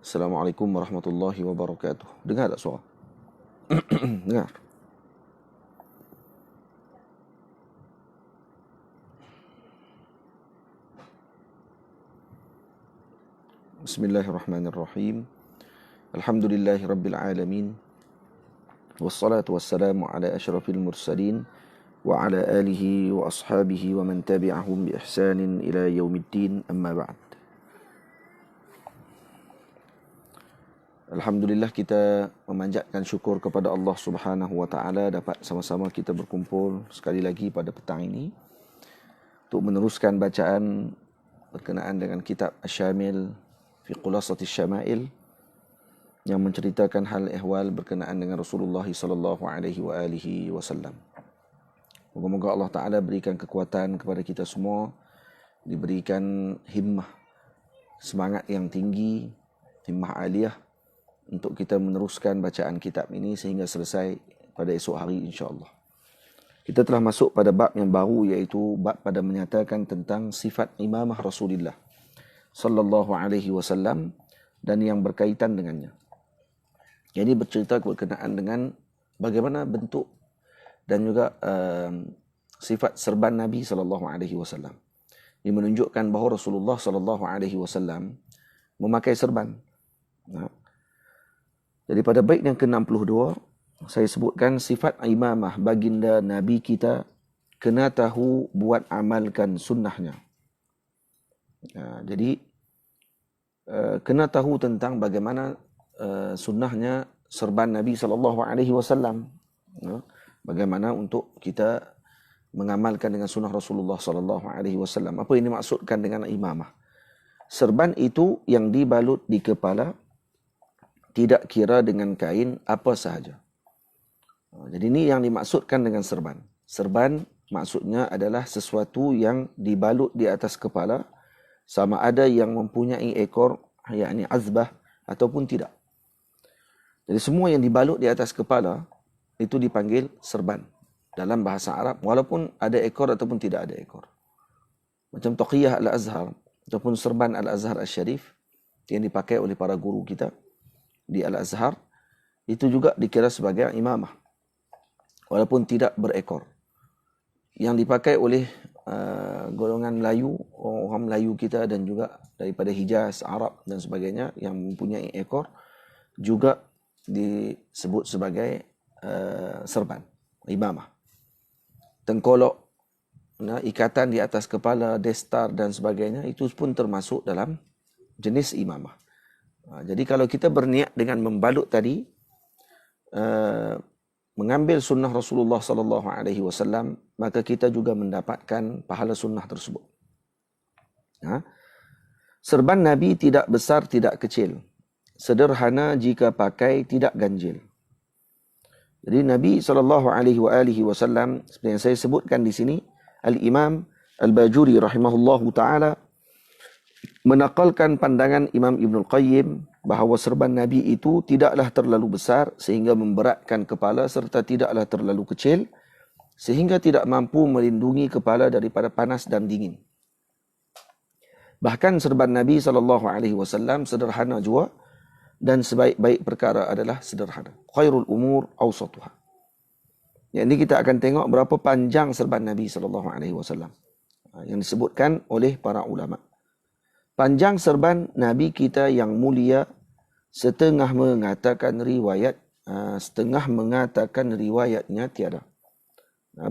Assalamualaikum warahmatullahi wabarakatuh. Dengar tak suara? Dengar. Bismillahirrahmanirrahim. Alhamdulillahi rabbil alamin. Wassalatu wassalamu ala asyrafil mursalin wa ala alihi wa ashabihi wa man tabi'ahum bi ihsanin ila yaumiddin, amma ba'd. Alhamdulillah, kita memanjatkan syukur kepada Allah Subhanahu wa taala dapat sama-sama kita berkumpul sekali lagi pada petang ini untuk meneruskan bacaan berkenaan dengan kitab Asy-Syamil fi Khulasatis Syama'il yang menceritakan hal ehwal berkenaan dengan Rasulullah sallallahu alaihi wa alihi wasallam. Moga-moga Allah taala berikan kekuatan kepada kita semua, diberikan himmah, semangat yang tinggi, himmah aliyah untuk kita meneruskan bacaan kitab ini sehingga selesai pada esok hari insya-Allah. Kita telah masuk pada bab yang baru, iaitu bab pada menyatakan tentang sifat imamah Rasulullah sallallahu alaihi wasallam dan yang berkaitan dengannya. Jadi bercerita berkenaan dengan bagaimana bentuk dan juga sifat serban Nabi sallallahu alaihi wasallam. Ini menunjukkan bahawa Rasulullah sallallahu alaihi wasallam memakai serban. Jadi pada bait yang ke-62 saya sebutkan sifat imamah baginda Nabi kita, kena tahu buat amalkan sunnahnya. Jadi kena tahu tentang bagaimana sunnahnya serban Nabi sallallahu alaihi wasallam. Bagaimana untuk kita mengamalkan dengan sunnah Rasulullah sallallahu alaihi wasallam. Apa ini maksudkan dengan imamah? Serban itu yang dibalut di kepala, tidak kira dengan kain apa sahaja. Jadi ini yang dimaksudkan dengan serban. Serban maksudnya adalah sesuatu yang dibalut di atas kepala, sama ada yang mempunyai ekor, yakni azbah, ataupun tidak. Jadi semua yang dibalut di atas kepala itu dipanggil serban dalam bahasa Arab, walaupun ada ekor ataupun tidak ada ekor. Macam Taqiyah Al-Azhar ataupun serban Al-Azhar Al-Syarif yang dipakai oleh para guru kita di Al-Azhar, itu juga dikira sebagai imamah walaupun tidak berekor, yang dipakai oleh golongan Melayu, orang Melayu kita, dan juga daripada Hijaz, Arab dan sebagainya yang mempunyai ekor juga disebut sebagai serban, imamah. Tengkolok, ikatan di atas kepala, destar dan sebagainya, itu pun termasuk dalam jenis imamah. Jadi kalau kita berniat dengan membalut tadi, mengambil sunnah Rasulullah sallallahu alaihi wasallam, maka kita juga mendapatkan pahala sunnah tersebut. Serban Nabi tidak besar, tidak kecil. Sederhana jika pakai, tidak ganjil. Jadi Nabi sallallahu alaihi wasallam, seperti yang saya sebutkan di sini, Al-Imam Al-Bajuri rahimahullahu taala menakalkan pandangan Imam Ibnul Qayyim bahawa serban Nabi itu tidaklah terlalu besar sehingga memberatkan kepala, serta tidaklah terlalu kecil sehingga tidak mampu melindungi kepala daripada panas dan dingin. Bahkan serban Nabi SAW sederhana jua, dan sebaik-baik perkara adalah sederhana. Khairul umur awsatuha. Yang ini kita akan tengok berapa panjang serban Nabi SAW yang disebutkan oleh para ulama. Panjang serban Nabi kita yang mulia, setengah mengatakan riwayatnya tiada.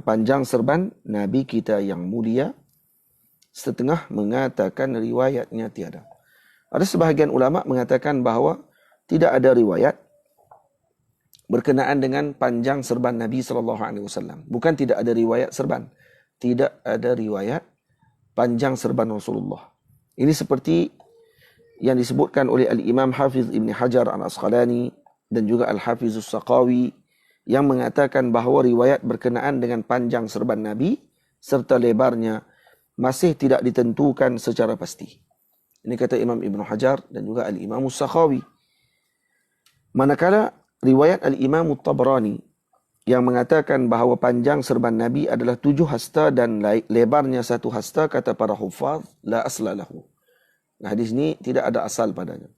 Panjang serban Nabi kita yang mulia, setengah mengatakan riwayatnya tiada. Ada sebahagian ulama mengatakan bahawa tidak ada riwayat berkenaan dengan panjang serban Nabi SAW. Bukan tidak ada riwayat serban, tidak ada riwayat panjang serban Rasulullah. Ini seperti yang disebutkan oleh Al-Imam Hafiz Ibn Hajar Al-Asqalani dan juga Al-Hafiz As-Saqawi, yang mengatakan bahawa riwayat berkenaan dengan panjang serban Nabi serta lebarnya masih tidak ditentukan secara pasti. Ini kata Imam Ibn Hajar dan juga Al-Imam As-Saqawi. Manakala riwayat Al-Imam At-Tabrani yang mengatakan bahawa panjang serban Nabi adalah 7 hasta dan lebarnya 1 hasta, kata para hufaz, la asla lahu. Hadis ini tidak ada asal padanya.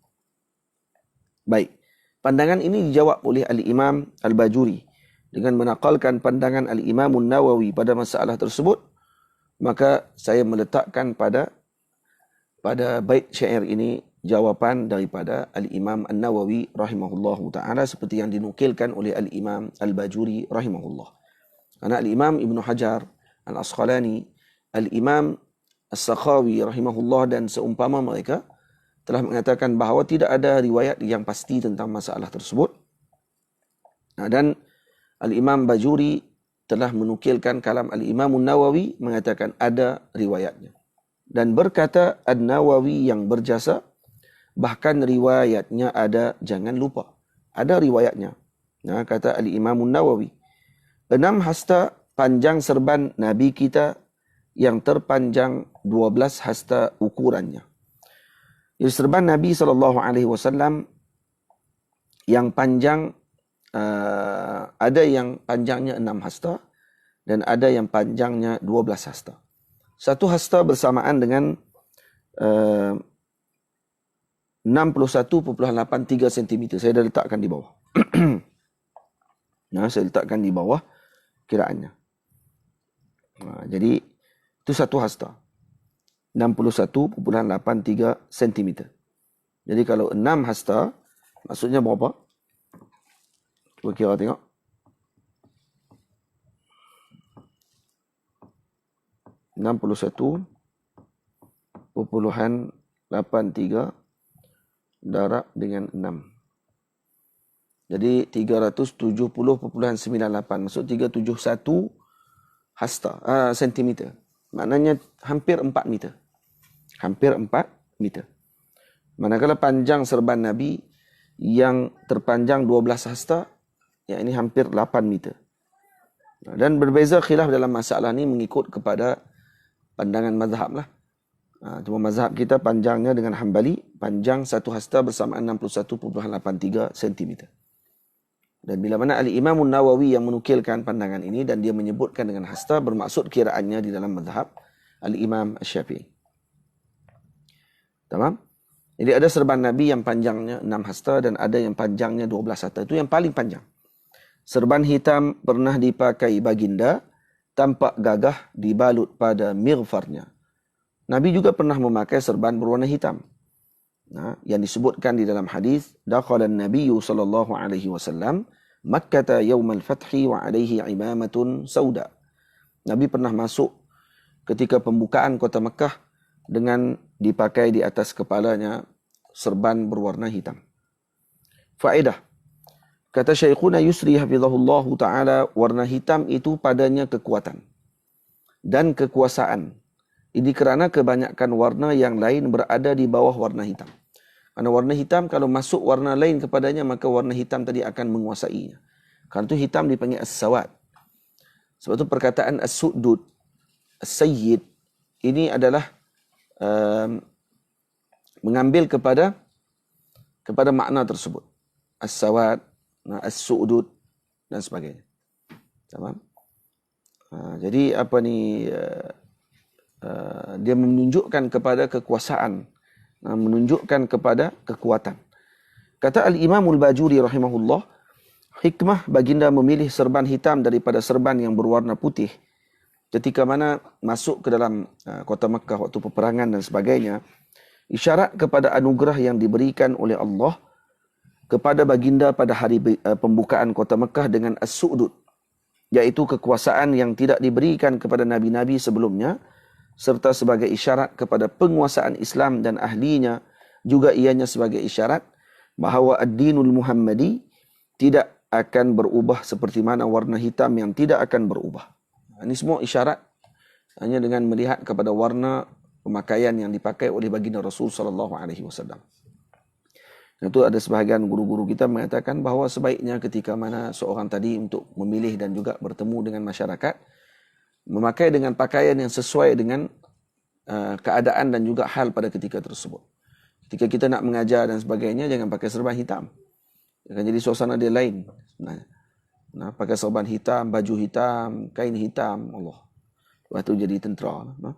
Baik. Pandangan ini dijawab oleh Al-Imam Al-Bajuri dengan menakalkan pandangan Al-Imam An-Nawawi pada masalah tersebut. Maka saya meletakkan pada bait syair ini jawapan daripada Al-Imam An-Nawawi rahimahullahu ta'ala seperti yang dinukilkan oleh Al-Imam Al-Bajuri rahimahullah. Karena Al-Imam Ibn Hajar Al-Asqalani, Al-Imam As-Sakhawi rahimahullah dan seumpama mereka telah mengatakan bahawa tidak ada riwayat yang pasti tentang masalah tersebut. Dan Al-Imam Bajuri telah menukilkan kalam Al-Imam An-Nawawi mengatakan ada riwayatnya. Dan berkata An-Nawawi yang berjasa, bahkan riwayatnya ada, jangan lupa. Ada riwayatnya. Nah, kata Al-Imam An-Nawawi, 6 hasta panjang serban Nabi kita, yang terpanjang 12 hasta ukurannya. Jadi serban Nabi SAW yang panjang, ada yang panjangnya 6 hasta dan ada yang panjangnya 12 hasta. 1 hasta bersamaan dengan 61.83 cm. Saya dah letakkan di bawah. Nah, saya letakkan di bawah kiraannya. Jadi itu 1 hasta. 61.83 cm. Jadi kalau 6 hasta, maksudnya berapa? Cuba kira tengok. 61.83 darab dengan 6. Jadi 370.98. Maksud 371 sentimeter. Maknanya hampir 4 meter. Hampir 4 meter. Manakala panjang serban Nabi yang terpanjang 12 hasta, ya ini hampir 8 meter. Dan berbeza khilaf dalam masalah ini mengikut kepada pandangan mazhab lah. Cuma mazhab kita panjangnya dengan Hambali, panjang 1 hasta bersamaan 61.83 cm. Dan bila mana Al-Imam An-Nawawi yang menukilkan pandangan ini dan dia menyebutkan dengan hasta, bermaksud kiraannya di dalam mazhab Al-Imam Asy-Syafi'i. Tamam? Jadi ada serban Nabi yang panjangnya 6 hasta dan ada yang panjangnya 12 hasta. Itu yang paling panjang. Serban hitam pernah dipakai baginda, tampak gagah dibalut pada mighfarnya. Nabi juga pernah memakai serban berwarna hitam. Nah, yang disebutkan di dalam hadis, dakhalan Nabiyyu sallallahu alaihi wasallam Makkah yaumal fathi wa alaihi imamatun sauda. Nabi pernah masuk ketika pembukaan kota Mekah dengan dipakai di atas kepalanya serban berwarna hitam. Faedah. Kata Syekhuna Yusri hafizahullahu ta'ala, warna hitam itu padanya kekuatan dan kekuasaan. Ini kerana kebanyakan warna yang lain berada di bawah warna hitam. Karena warna hitam kalau masuk warna lain kepadanya, maka warna hitam tadi akan menguasainya. Karena itu hitam dipanggil as-sawad. Sebab itu perkataan as-su'dud, as-sayyid, ini adalah mengambil kepada makna tersebut. As-sawad, as-su'dud dan sebagainya. Tamam? Jadi apa ni, dia menunjukkan kepada kekuasaan, menunjukkan kepada kekuatan. Kata Al-Imam Al-Bajuri rahimahullah, hikmah baginda memilih serban hitam daripada serban yang berwarna putih ketika mana masuk ke dalam kota Mekah waktu peperangan dan sebagainya, isyarat kepada anugerah yang diberikan oleh Allah kepada baginda pada hari pembukaan kota Mekah dengan as-su'dud, iaitu kekuasaan yang tidak diberikan kepada nabi-nabi sebelumnya, serta sebagai isyarat kepada penguasaan Islam dan ahlinya, juga ianya sebagai isyarat bahawa ad-dinul Muhammadi tidak akan berubah seperti mana warna hitam yang tidak akan berubah. Ini semua isyarat hanya dengan melihat kepada warna pemakaian yang dipakai oleh baginda Rasul sallallahu alaihi wasallam. Itu ada sebahagian guru-guru kita mengatakan bahawa sebaiknya ketika mana seorang tadi untuk memilih dan juga bertemu dengan masyarakat, memakai dengan pakaian yang sesuai dengan keadaan dan juga hal pada ketika tersebut. Ketika kita nak mengajar dan sebagainya, jangan pakai serban hitam. Akan jadi suasana dia lain sebenarnya. Nah, pakai serban hitam, baju hitam, kain hitam, Allah. Lepas tu jadi tentera. Nah.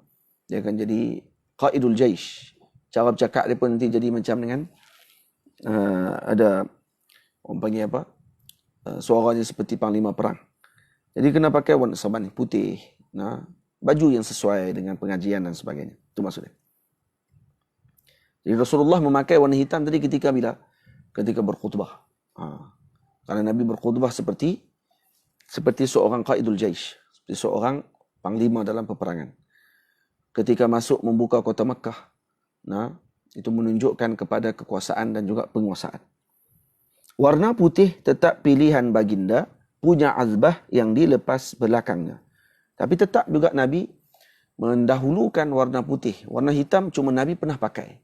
Dia akan jadi qaidul jaish. Cara bercakap dia pun nanti jadi macam dengan ada orang panggil apa? Suaranya seperti panglima perang. Jadi kena pakai warna serban putih. Nah, baju yang sesuai dengan pengajian dan sebagainya. Itu maksudnya. Jadi Rasulullah memakai warna hitam tadi ketika bila? Ketika berkhutbah. Karena Nabi berkhutbah seperti seorang qaidul jaish. Seperti seorang panglima dalam peperangan. Ketika masuk membuka kota Mekah. Nah, itu menunjukkan kepada kekuasaan dan juga penguasaan. Warna putih tetap pilihan baginda, punya azbah yang dilepas belakangnya. Tapi tetap juga Nabi mendahulukan warna putih. Warna hitam cuma Nabi pernah pakai.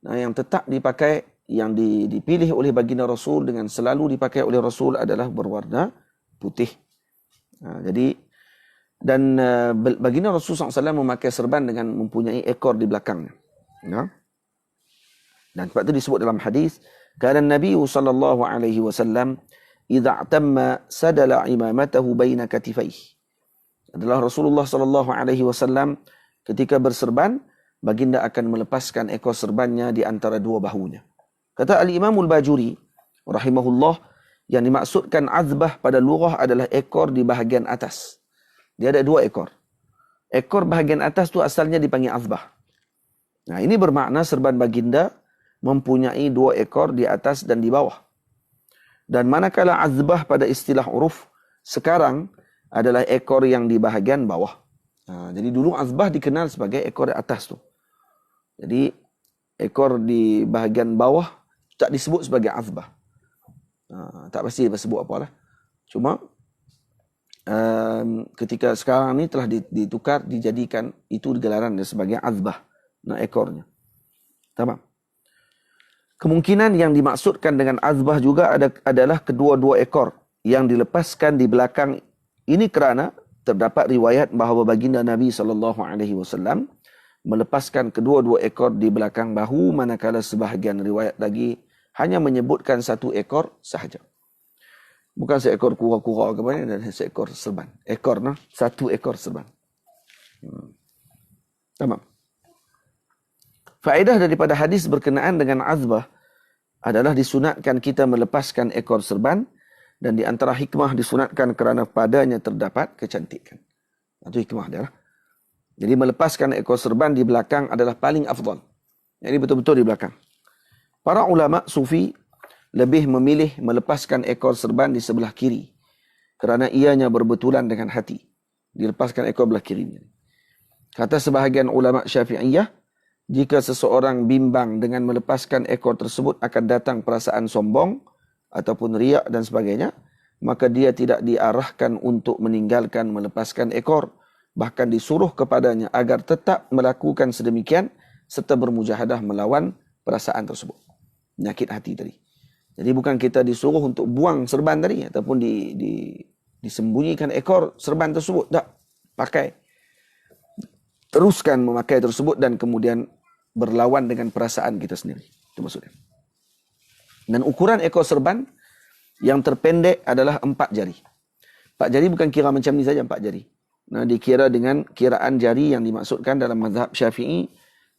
Nah, yang tetap dipakai, yang dipilih oleh baginda Rasul dengan selalu dipakai oleh Rasul adalah berwarna putih. Jadi, dan baginda Rasul SAW memakai serban dengan mempunyai ekor di belakangnya. Ya. Dan sebab itu disebut dalam hadis, kana Nabi sallallahu alaihi wasallam idza atamma sadala imamatahu baina katifaihi. Adalah Rasulullah sallallahu alaihi wasallam ketika berserban, baginda akan melepaskan ekor serbannya di antara dua bahunya. Kata Al-Imam Al-Bajuri rahimahullah, yang dimaksudkan azbah pada lughah adalah ekor di bahagian atas. Dia ada dua ekor. Ekor bahagian atas tu asalnya dipanggil azbah. Nah, ini bermakna serban baginda mempunyai dua ekor di atas dan di bawah. Dan manakala azbah pada istilah uruf sekarang adalah ekor yang di bahagian bawah. Jadi dulu azbah dikenal sebagai ekor di atas tu. Jadi ekor di bahagian bawah tak disebut sebagai azbah. Tak pasti disebut apalah. Cuma ketika sekarang ni telah ditukar, dijadikan itu gelaran sebagai azbah. Nah, ekornya. Tamam. Kemungkinan yang dimaksudkan dengan azbah juga adalah kedua-dua ekor yang dilepaskan di belakang. Ini kerana terdapat riwayat bahawa baginda Nabi SAW melepaskan kedua-dua ekor di belakang bahu, manakala sebahagian riwayat lagi hanya menyebutkan satu ekor sahaja. Bukan seekor kura-kura ke mana, dan seekor serban. Ekor, nah, satu ekor serban. Tamam. Faedah daripada hadis berkenaan dengan azbah adalah disunatkan kita melepaskan ekor serban, dan di antara hikmah disunatkan kerana padanya terdapat kecantikan. Itu hikmah dia lah. Jadi melepaskan ekor serban di belakang adalah paling afdal. Jadi betul-betul di belakang. Para ulama sufi lebih memilih melepaskan ekor serban di sebelah kiri kerana ianya berbetulan dengan hati. Dilepaskan ekor belah kirinya. Kata sebahagian ulama Syafi'iyah, jika seseorang bimbang dengan melepaskan ekor tersebut akan datang perasaan sombong ataupun riak dan sebagainya, maka dia tidak diarahkan untuk meninggalkan melepaskan ekor, bahkan disuruh kepadanya agar tetap melakukan sedemikian serta bermujahadah melawan perasaan tersebut. Penyakit hati tadi. Jadi bukan kita disuruh untuk buang serban tadi ataupun disembunyikan ekor serban tersebut. Tak. Pakai. Teruskan memakai tersebut dan kemudian berlawan dengan perasaan kita sendiri. Itu maksudnya. Dan ukuran ekor serban yang terpendek adalah 4 jari. 4 jari bukan kira macam ni saja 4 jari. Nah, dikira dengan kiraan jari yang dimaksudkan dalam mazhab Syafi'i,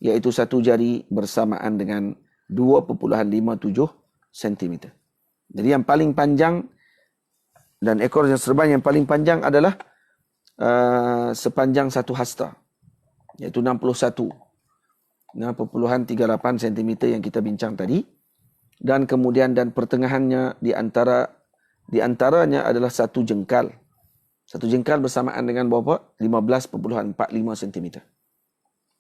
iaitu 1 jari bersamaan dengan 2.57 cm. Jadi yang paling panjang dan ekor serban yang paling panjang adalah sepanjang 1 hasta, iaitu 61.38 cm yang kita bincang tadi. Dan kemudian dan pertengahannya di antaranya adalah 1 jengkal. 1 jengkal bersamaan dengan berapa? 15.45 cm.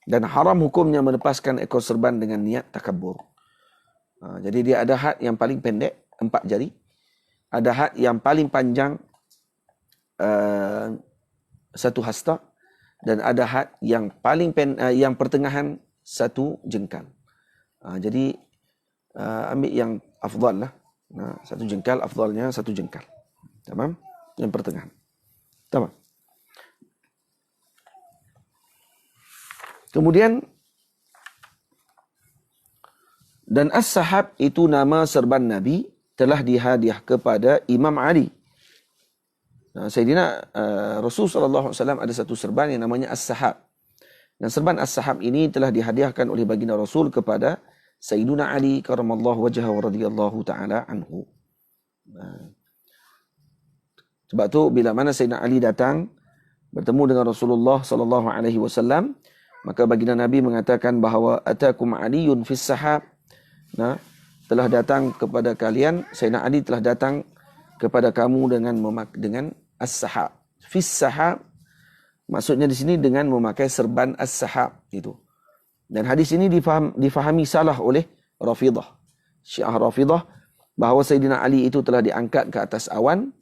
Dan haram hukumnya melepaskan ekor serban dengan niat takabur. Jadi dia ada had yang paling pendek, 4 jari. Ada had yang paling panjang, 1 hasta. Dan ada had yang paling yang pertengahan 1 jengkal. Jadi ambil yang afdal lah. 1 jengkal, afdalnya 1 jengkal. Tamam? Yang pertengahan. Tamam. Kemudian, dan as-sahab itu nama serban Nabi telah dihadiah kepada Imam Ali Sayyidina Rasul sallallahu alaihi wasallam ada satu serban yang namanya As-Sahab. Dan serban As-Sahab ini telah dihadiahkan oleh baginda Rasul kepada Sayyidina Ali karramallahu wajhahu radhiyallahu taala anhu. Sebab tu bila mana Sayyidina Ali datang bertemu dengan Rasulullah sallallahu alaihi wasallam, maka baginda Nabi mengatakan bahawa atakum aliyun fis sahab. Telah datang kepada kalian, Sayyidina Ali telah datang kepada kamu dengan as-sahab. Fis sahab maksudnya di sini dengan memakai serban as-sahab itu. Dan hadis ini difahami salah oleh Rafidah. Syiah Rafidah bahawa Sayyidina Ali itu telah diangkat ke atas awan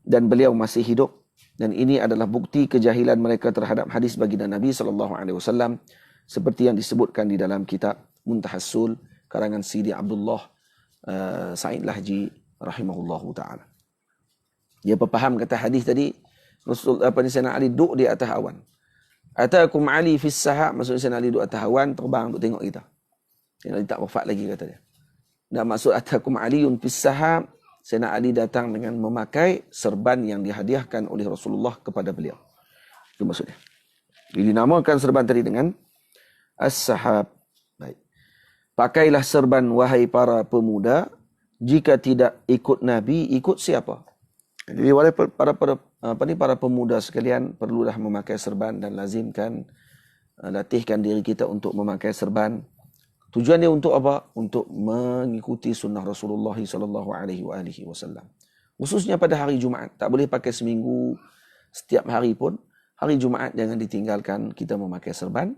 dan beliau masih hidup. Dan ini adalah bukti kejahilan mereka terhadap hadis baginda Nabi SAW seperti yang disebutkan di dalam kitab Muntahassul karangan Sidi Abdullah Sa'id Lahji rahimahullahu ta'ala. Dia faham kata hadis tadi, Sayyidina Ali duduk di atas awan. Atakum Ali fis sahab, maksud Sayyidina Ali duduk atas awan, terbang duduk tengok kita. Sayyidina Ali tak wafat lagi kata dia. Dan maksud atakum aliyun fis sahab, Sayyidina Ali datang dengan memakai serban yang dihadiahkan oleh Rasulullah kepada beliau. Itu maksudnya. Jadi dinamakan serban tadi dengan As-Sahab. Baik. Pakailah serban wahai para pemuda, jika tidak ikut Nabi, ikut siapa? Jadi para pemuda sekalian perlulah memakai serban dan lazimkan, latihkan diri kita untuk memakai serban. Tujuan dia untuk apa? Untuk mengikuti sunnah Rasulullah SAW. Khususnya pada hari Jumaat. Tak boleh pakai seminggu, setiap hari pun. Hari Jumaat jangan ditinggalkan kita memakai serban.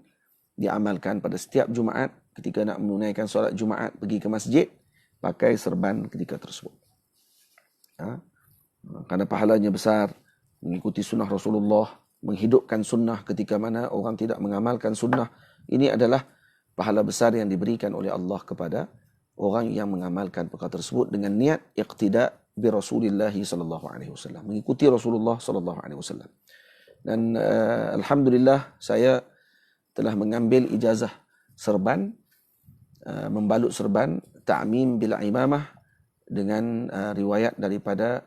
Diamalkan pada setiap Jumaat. Ketika nak menunaikan solat Jumaat, pergi ke masjid, pakai serban ketika tersebut. Kerana pahalanya besar. Mengikuti sunnah Rasulullah. Menghidupkan sunnah ketika mana orang tidak mengamalkan sunnah. Ini adalah pahala besar yang diberikan oleh Allah kepada orang yang mengamalkan perkara tersebut dengan niat iqtida bi Rasulillah sallallahu alaihi wasallam, mengikuti Rasulullah sallallahu alaihi wasallam. Dan alhamdulillah saya telah mengambil ijazah serban, membalut serban ta'mim bil imamah dengan riwayat daripada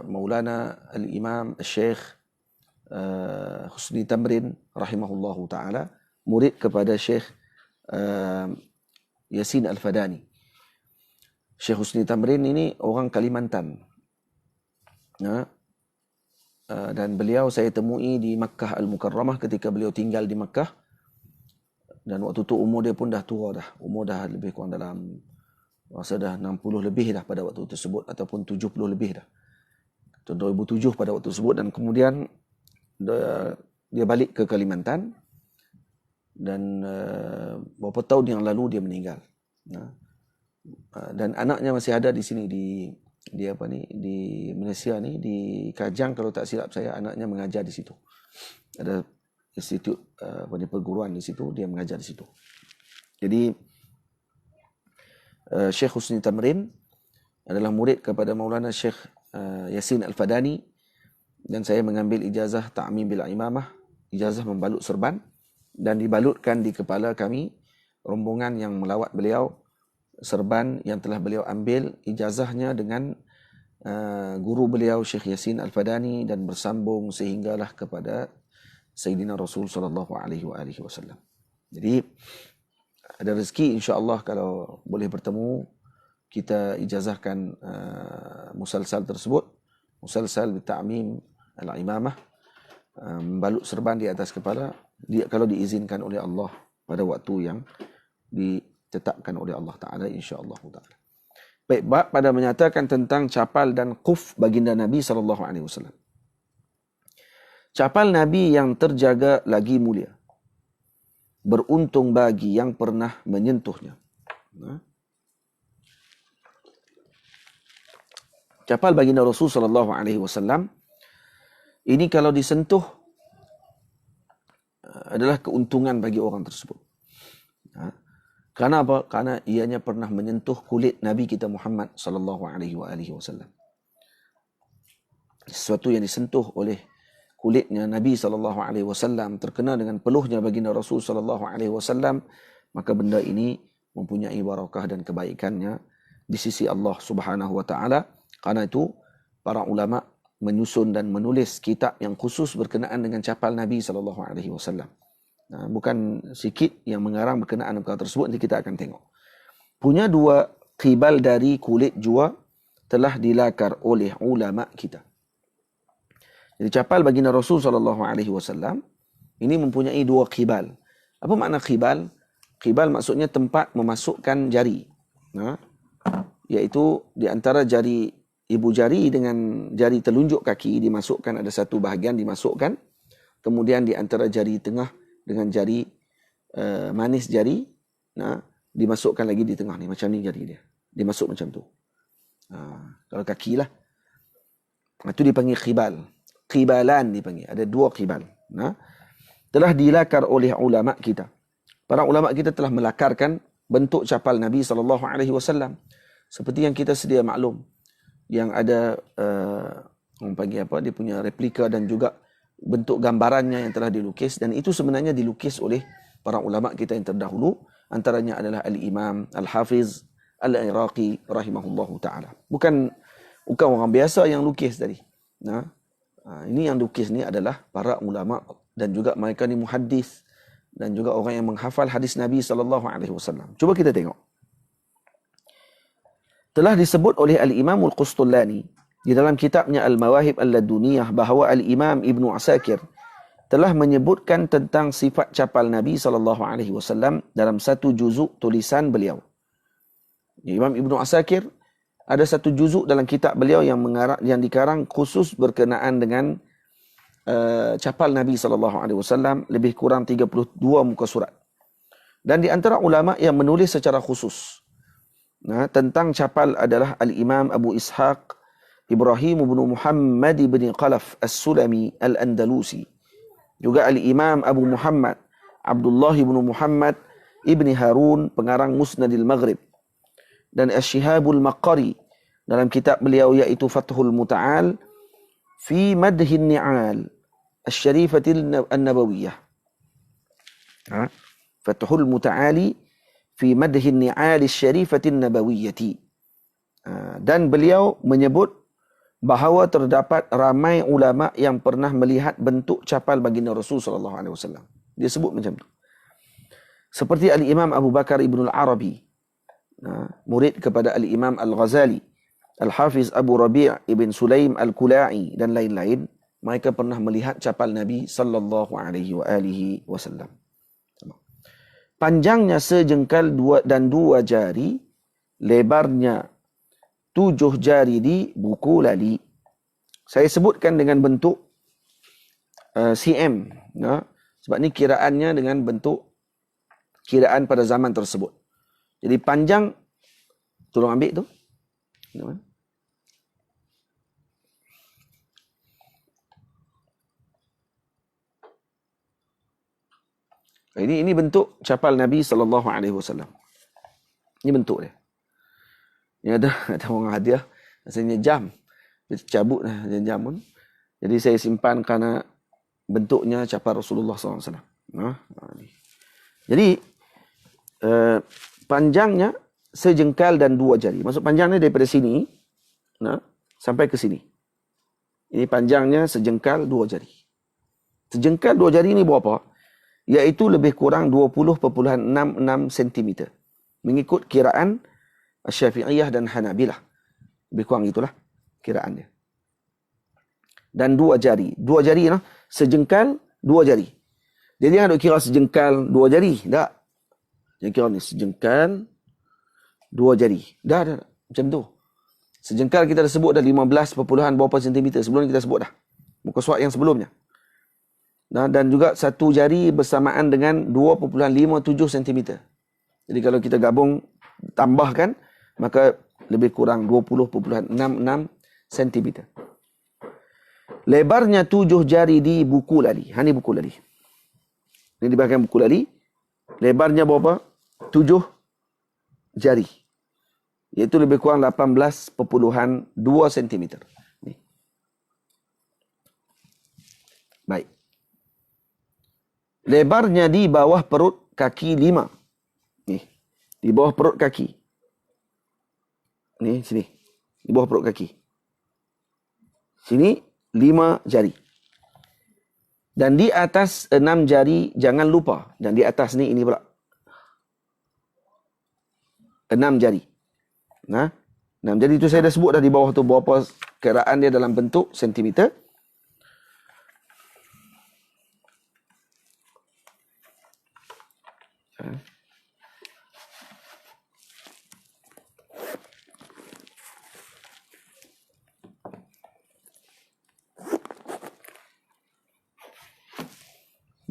Maulana al-Imam Syekh Husni Tamrin rahimahullahu taala, murid kepada Syekh Yasin Al-Fadani. Syekh Husni Tamrin ini orang Kalimantan. Dan beliau saya temui di Makkah Al-Mukarramah ketika beliau tinggal di Makkah. Dan waktu tu umur dia pun dah tua dah. Umur dah lebih kurang dalam, rasa dah 60 lebih dah pada waktu tersebut, ataupun 70 lebih dah. Tahun 2007 pada waktu tersebut. Dan kemudian dia balik ke Kalimantan. Dan beberapa tahun yang lalu dia meninggal. Dan anaknya masih ada di sini di Malaysia ni, di Kajang kalau tak silap saya, anaknya mengajar di situ. Ada institut perguruan di situ, dia mengajar di situ. Jadi Syekh Husni Tamrin adalah murid kepada Maulana Syekh Yasin Al-Fadani, dan saya mengambil ijazah ta'mim bil imamah, ijazah membalut serban. Dan dibalutkan di kepala kami, rombongan yang melawat beliau, serban yang telah beliau ambil ijazahnya dengan guru beliau Syekh Yasin Al-Fadani, dan bersambung sehinggalah kepada Sayyidina Rasul sallallahu alaihi wasallam. Jadi ada rezeki insya-Allah kalau boleh bertemu, kita ijazahkan musalsal tersebut, musalsal bi ta'mim al-imamah, membalut serban di atas kepala, kalau diizinkan oleh Allah pada waktu yang ditetapkan oleh Allah Ta'ala, insya-Allah Ta'ala. Baik, bab pada menyatakan tentang capal dan quf baginda Nabi SAW. Capal Nabi yang terjaga lagi mulia. Beruntung bagi yang pernah menyentuhnya. Capal baginda Rasul SAW ini kalau disentuh adalah keuntungan bagi orang tersebut. Karena apa? Karena ianya pernah menyentuh kulit Nabi kita Muhammad sallallahu alaihi wasallam. Sesuatu yang disentuh oleh kulitnya Nabi sallallahu alaihi wasallam terkena dengan peluhnya baginda Rasul sallallahu alaihi wasallam, maka benda ini mempunyai barakah dan kebaikannya di sisi Allah Subhanahu wa taala. Karena itu para ulama menyusun dan menulis kitab yang khusus berkenaan dengan capal Nabi SAW. Bukan sikit yang mengarang berkenaan dengan perkara tersebut, nanti kita akan tengok. Punya 2 qibal dari kulit jua telah dilakar oleh ulama kita. Jadi capal baginda Rasul SAW ini mempunyai 2 qibal. Apa makna qibal? Qibal maksudnya tempat memasukkan jari. Iaitu di antara jari ibu jari dengan jari telunjuk kaki dimasukkan, ada satu bahagian dimasukkan. Kemudian di antara jari tengah dengan jari manis jari, dimasukkan lagi di tengah ni. Macam ni jari dia. Dimasuk macam tu. Kalau kaki lah. Itu dipanggil qibal. Qibalan dipanggil. Ada 2 qibal. Telah dilakar oleh ulama kita. Para ulama kita telah melakarkan bentuk capal Nabi SAW. Seperti yang kita sedia maklum. Yang ada, orang panggil apa, dia punya replika dan juga bentuk gambarannya yang telah dilukis. Dan itu sebenarnya dilukis oleh para ulama kita yang terdahulu. Antaranya adalah Al-Imam Al-Hafiz Al-Iraqi rahimahullahu ta'ala. Bukan orang biasa yang lukis tadi. Ini yang lukis ni adalah para ulama dan juga mereka ni muhaddis dan juga orang yang menghafal hadis Nabi SAW. Cuba kita tengok. Telah disebut oleh Al-Imam Al-Qustullani di dalam kitabnya Al-Mawahib Al-Laduniyah bahawa Al-Imam Ibnu Asakir telah menyebutkan tentang sifat capal Nabi SAW dalam satu juzuk tulisan beliau. Imam Ibnu Asakir ada satu juzuk dalam kitab beliau yang dikarang khusus berkenaan dengan capal Nabi SAW, lebih kurang 32 muka surat. Dan di antara ulama yang menulis secara khusus tentang capal adalah Al-Imam Abu Ishaq Ibrahim bin Muhammad bin Qalaf As-Sulami Al-Andalusi. Juga Al-Imam Abu Muhammad Abdullah bin Muhammad ibn Harun pengarang Musnadil Maghrib. Dan Asy-Syihabul Maqari dalam kitab beliau iaitu Fathul Muta'al fi Madhin Ni'al Asy-Syarifatil An-Nabawiyah. Fathul Muta'ali fi Madhin Ni'al Asy-Syarifatil Nabawiyyati. Dan beliau menyebut bahawa terdapat ramai ulama yang pernah melihat bentuk capal baginda Rasul SAW. Dia sebut macam tu. Seperti Al-Imam Abu Bakar Ibn Al-Arabi, murid kepada Al-Imam Al-Ghazali, Al-Hafiz Abu Rabi' Ibn Sulaim Al-Kula'i dan lain-lain. Mereka pernah melihat capal Nabi SAW. Panjangnya sejengkal dan 2 jari, lebarnya 7 jari di buku lali. Saya sebutkan dengan bentuk cm. Sebab ni kiraannya dengan bentuk kiraan pada zaman tersebut. Jadi panjang, tolong ambil tu. Ini bentuk capal Nabi SAW. Ini bentuk dia. Ini ada orang hadiah. Rasanya jam. Dia cabut lah jam pun. Jadi saya simpan kerana bentuknya capal Rasulullah SAW. Jadi panjangnya sejengkal dan 2 jari. Maksud panjangnya daripada sini sampai ke sini. Ini panjangnya sejengkal 2 jari. Sejengkal 2 jari ni berapa? Iaitu lebih kurang 20.66 cm. Mengikut kiraan Syafi'iyah dan Hanabilah. Lebih kurang itulah kiraan dia. Dan 2 jari. 2 jari sejengkal 2 jari. Jadi jangan duk kira sejengkal 2 jari. Tak. Jangan kira ni sejengkal 2 jari. Dah. Macam tu. Sejengkal kita dah sebut dah 15 berapa sentimeter. Sebelum kita sebut dah. Muka surat yang sebelumnya. Dan juga 1 jari bersamaan dengan 2.57 cm. Jadi kalau kita gabung, tambahkan, maka lebih kurang 20.66 cm. Lebarnya 7 jari di buku lali. Ini buku lali. Ini di bahagian buku lali. Lebarnya berapa? 7 jari. Iaitu lebih kurang 18.2 cm. Ni. Baik. Lebarnya di bawah perut kaki 5. Ni. Di bawah perut kaki. Ni, sini. Di bawah perut kaki. Sini 5 jari. Dan di atas 6 jari, jangan lupa. Dan di atas ni, ini pula. 6 jari. Nah, 6 jari itu saya dah sebut dah di bawah tu berapa keraan dia dalam bentuk sentimeter.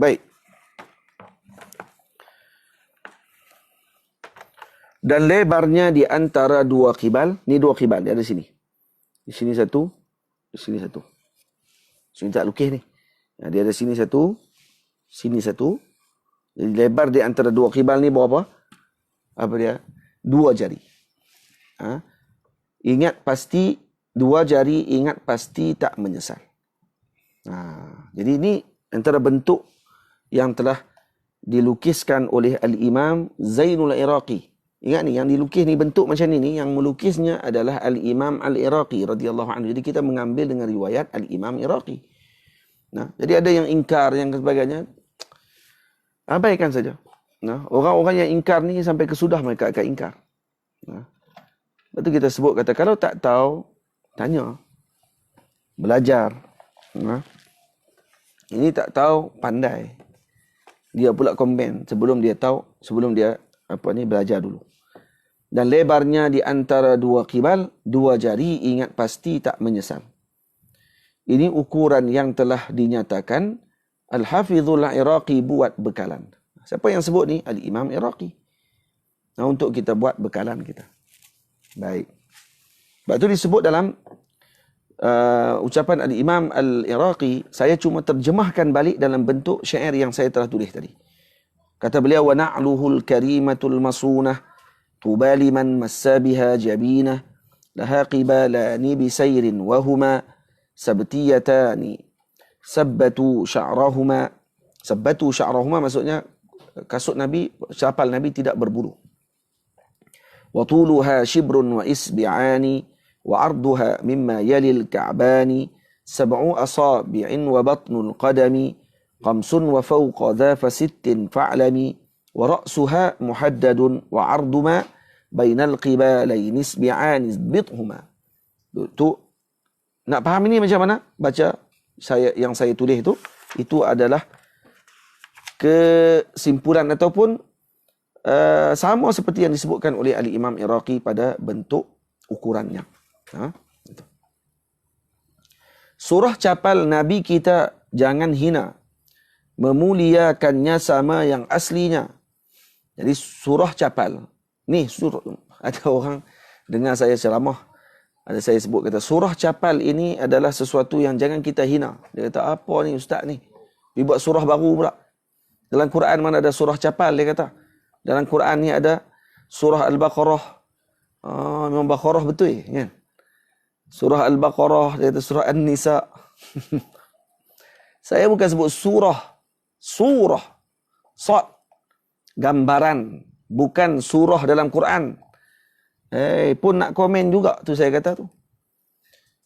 Baik. Dan lebarnya di antara 2 kibal. Ni 2 kibal. Dia ada sini. Di sini 1. Di sini 1. Sini tak lukis ni. Dia ada sini 1. Sini 1. Jadi lebar di antara 2 kibal ni berapa? Apa dia? 2 jari. Ingat pasti 2 jari. Ingat pasti tak menyesal. Jadi ini antara bentuk yang telah dilukiskan oleh Al-Imam Zainul Iraqi. Ingat ni, yang dilukis ni bentuk macam ni, yang melukisnya adalah Al-Imam Al-Iraqi radhiyallahu anhu. Jadi kita mengambil dengan riwayat Al-Imam Iraqi. Jadi ada yang ingkar, yang sebagainya. Abaikan saja. Orang-orang yang ingkar ni sampai kesudah mereka akan ingkar. Lepas tu kita sebut, kata kalau tak tahu, tanya. Belajar. Ini tak tahu, pandai. Dia pula komen sebelum dia tahu, sebelum dia belajar dulu. Dan lebarnya di antara 2 kibal, 2 jari, ingat pasti tak menyesal. Ini ukuran yang telah dinyatakan Al-Hafizul Iraqi buat bekalan. Siapa yang sebut ni? Al-Imam Iraqi. Untuk kita buat bekalan kita. Baik. Sebab tu disebut dalam ucapan Al-Imam Al-Iraqi, saya cuma terjemahkan balik dalam bentuk syair yang saya telah tulis tadi. Kata beliau, wa na'luhul karimatul masunah tubali man massabiha jabinah laha qibalani bisayrin wa huma sabtiyatani sabbatu sya'rahuma maksudnya kasut Nabi, syapal Nabi tidak berbulu. Wa tuluha shibrun wa isbi'ani wa arduha mimma yalil ka'bani sab'u asabi'in wa batnul qadami qamsun wa fawqa dha fasittin fa'lami wa ra'suha muhaddadun wa arduma bainal qibalain isbi'ani isbithuma. Tu nak faham ini macam mana? Baca yang saya tulis itu adalah kesimpulan ataupun sama seperti yang disebutkan oleh Al-Imam Iraqi pada bentuk ukurannya. Surah capal Nabi kita jangan hina, memuliakannya sama yang aslinya. Jadi surah capal ni, surah, ada orang dengar saya ceramah, ada saya sebut kata surah capal ini adalah sesuatu yang jangan kita hina. Dia kata, apa ni ustaz ni, dia buat surah baru pula. Dalam Quran mana ada surah capal, dia kata. Dalam Quran ni ada surah Al-Baqarah. Memang Baqarah betul kan? Surah Al-Baqarah, dia kata surah An-Nisa. Saya bukan sebut surah. Surah. Sad. Gambaran. Bukan surah dalam Quran. Pun nak komen juga tu saya kata tu.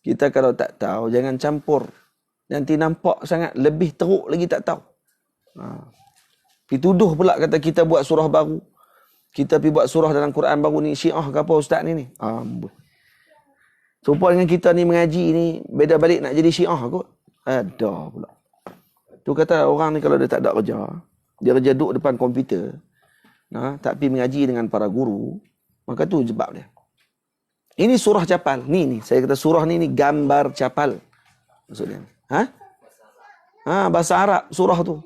Kita kalau tak tahu, jangan campur. Nanti nampak sangat lebih teruk lagi tak tahu. Dituduh pula kata kita buat surah baru. Kita pergi buat surah dalam Quran baru ni. Syiah ke apa ustaz ni? Amboi. Supaya dengan kita ni mengaji ni, beda balik nak jadi Syiah kot. Ada pula. Tu kata orang ni kalau dia tak ada kerja, dia kerja duduk depan komputer, tak pergi mengaji dengan para guru, maka tu sebab dia. Ini surah capal. Ni, saya kata surah ni gambar capal. Maksudnya. Bahasa Arab surah tu.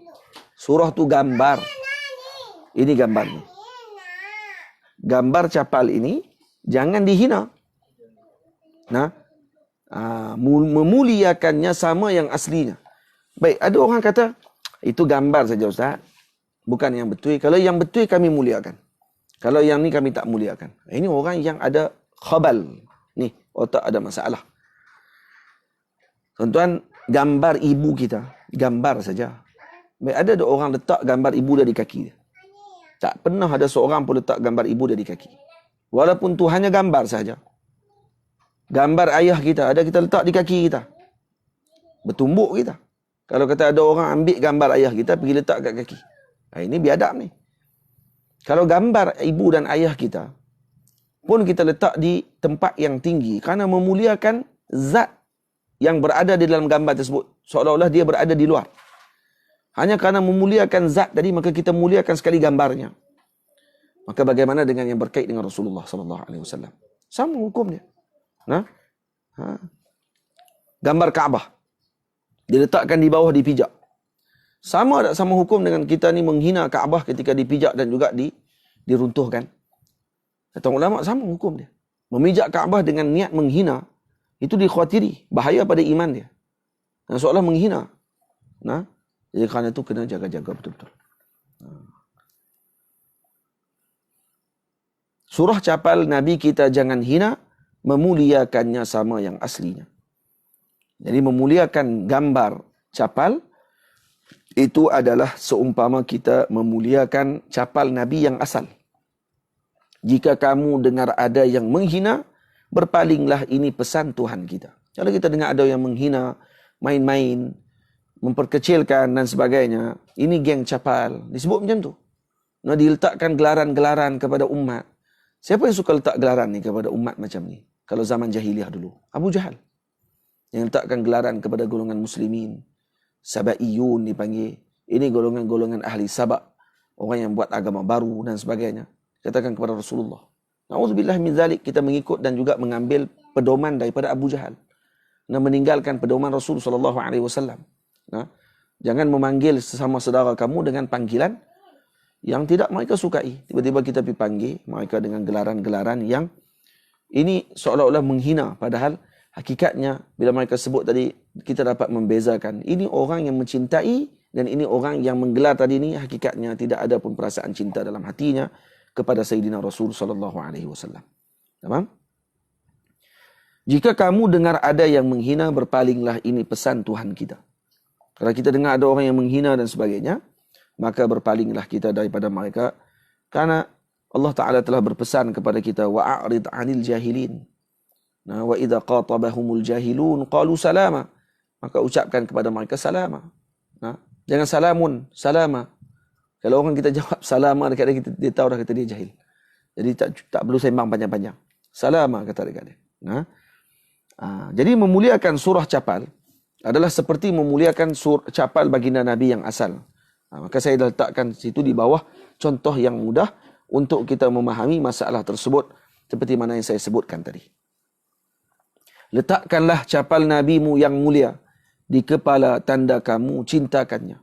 Surah tu gambar. Ini gambar ni. Gambar capal ini jangan dihina. Memuliakannya sama yang aslinya. Baik, ada orang kata itu gambar saja ustaz, bukan yang betul. Kalau yang betul kami muliakan, kalau yang ni kami tak muliakan. Ini orang yang ada khabal ni, otak ada masalah. Tuan-tuan, gambar ibu kita, gambar saja. Baik, ada orang letak gambar ibu dia di kaki dia. Tak pernah ada seorang pun letak gambar ibu dia di kaki. Walaupun tu hanya gambar saja. Gambar ayah kita, ada kita letak di kaki kita. Bertumbuk kita. Kalau kata ada orang ambil gambar ayah kita, pergi letak kat kaki. Ini biadab ni. Kalau gambar ibu dan ayah kita, pun kita letak di tempat yang tinggi, kerana memuliakan zat yang berada di dalam gambar tersebut. Seolah-olah dia berada di luar. Hanya kerana memuliakan zat tadi, maka kita muliakan sekali gambarnya. Maka bagaimana dengan yang berkait dengan Rasulullah SAW? Sama hukumnya. Gambar Kaabah diletakkan di bawah, dipijak. Sama tak sama hukum dengan kita ni menghina Kaabah ketika dipijak dan juga diruntuhkan? Kata ulama, sama hukum dia. Memijak Kaabah dengan niat menghina, itu dikhawatiri bahaya pada iman dia. Dan seolah menghina. Jadi kerana itu kena jaga-jaga betul-betul. Surah capal Nabi kita jangan hina, memuliakannya sama yang aslinya. Jadi memuliakan gambar capal itu adalah seumpama kita memuliakan capal Nabi yang asal. Jika kamu dengar ada yang menghina, berpalinglah, ini pesan Tuhan kita. Kalau kita dengar ada yang menghina, main-main, memperkecilkan dan sebagainya, ini geng capal. Disebut macam tu. Diletakkan gelaran-gelaran kepada umat. Siapa yang suka letak gelaran ni kepada umat macam ni? Kalau zaman jahiliah dulu, Abu Jahal. Yang letakkan gelaran kepada golongan muslimin. Sabaiyun dipanggil. Ini golongan-golongan ahli Sabak. Orang yang buat agama baru dan sebagainya. Katakan kepada Rasulullah. Na'udzubillah min zalik, kita mengikut dan juga mengambil pedoman daripada Abu Jahal. Dan meninggalkan pedoman Rasul SAW. Jangan memanggil sesama saudara kamu dengan panggilan yang tidak mereka sukai. Tiba-tiba kita pergi panggil mereka dengan gelaran-gelaran yang ini seolah-olah menghina. Padahal hakikatnya bila mereka sebut tadi, kita dapat membezakan. Ini orang yang mencintai dan ini orang yang menggelar tadi ni hakikatnya tidak ada pun perasaan cinta dalam hatinya kepada Sayyidina Rasul SAW. Tamam? Jika kamu dengar ada yang menghina, berpalinglah, ini pesan Tuhan kita. Kalau kita dengar ada orang yang menghina dan sebagainya, maka berpalinglah kita daripada mereka. Karena Allah Ta'ala telah berpesan kepada kita, wa'arid 'anil jahilin. Wa idza qatabahumul jahilun qalu salama. Maka ucapkan kepada mereka salama. Jangan salamun, salama. Kalau orang kita jawab salama dekat dia, dia tahu dah kata dia jahil. Jadi tak perlu sembang panjang-panjang. Salama kata dekat dia. Jadi memuliakan surah capal adalah seperti memuliakan capal baginda Nabi yang asal. Maka saya dah letakkan situ di bawah contoh yang mudah untuk kita memahami masalah tersebut seperti mana yang saya sebutkan tadi. Letakkanlah capal Nabimu yang mulia di kepala tanda kamu cintakannya.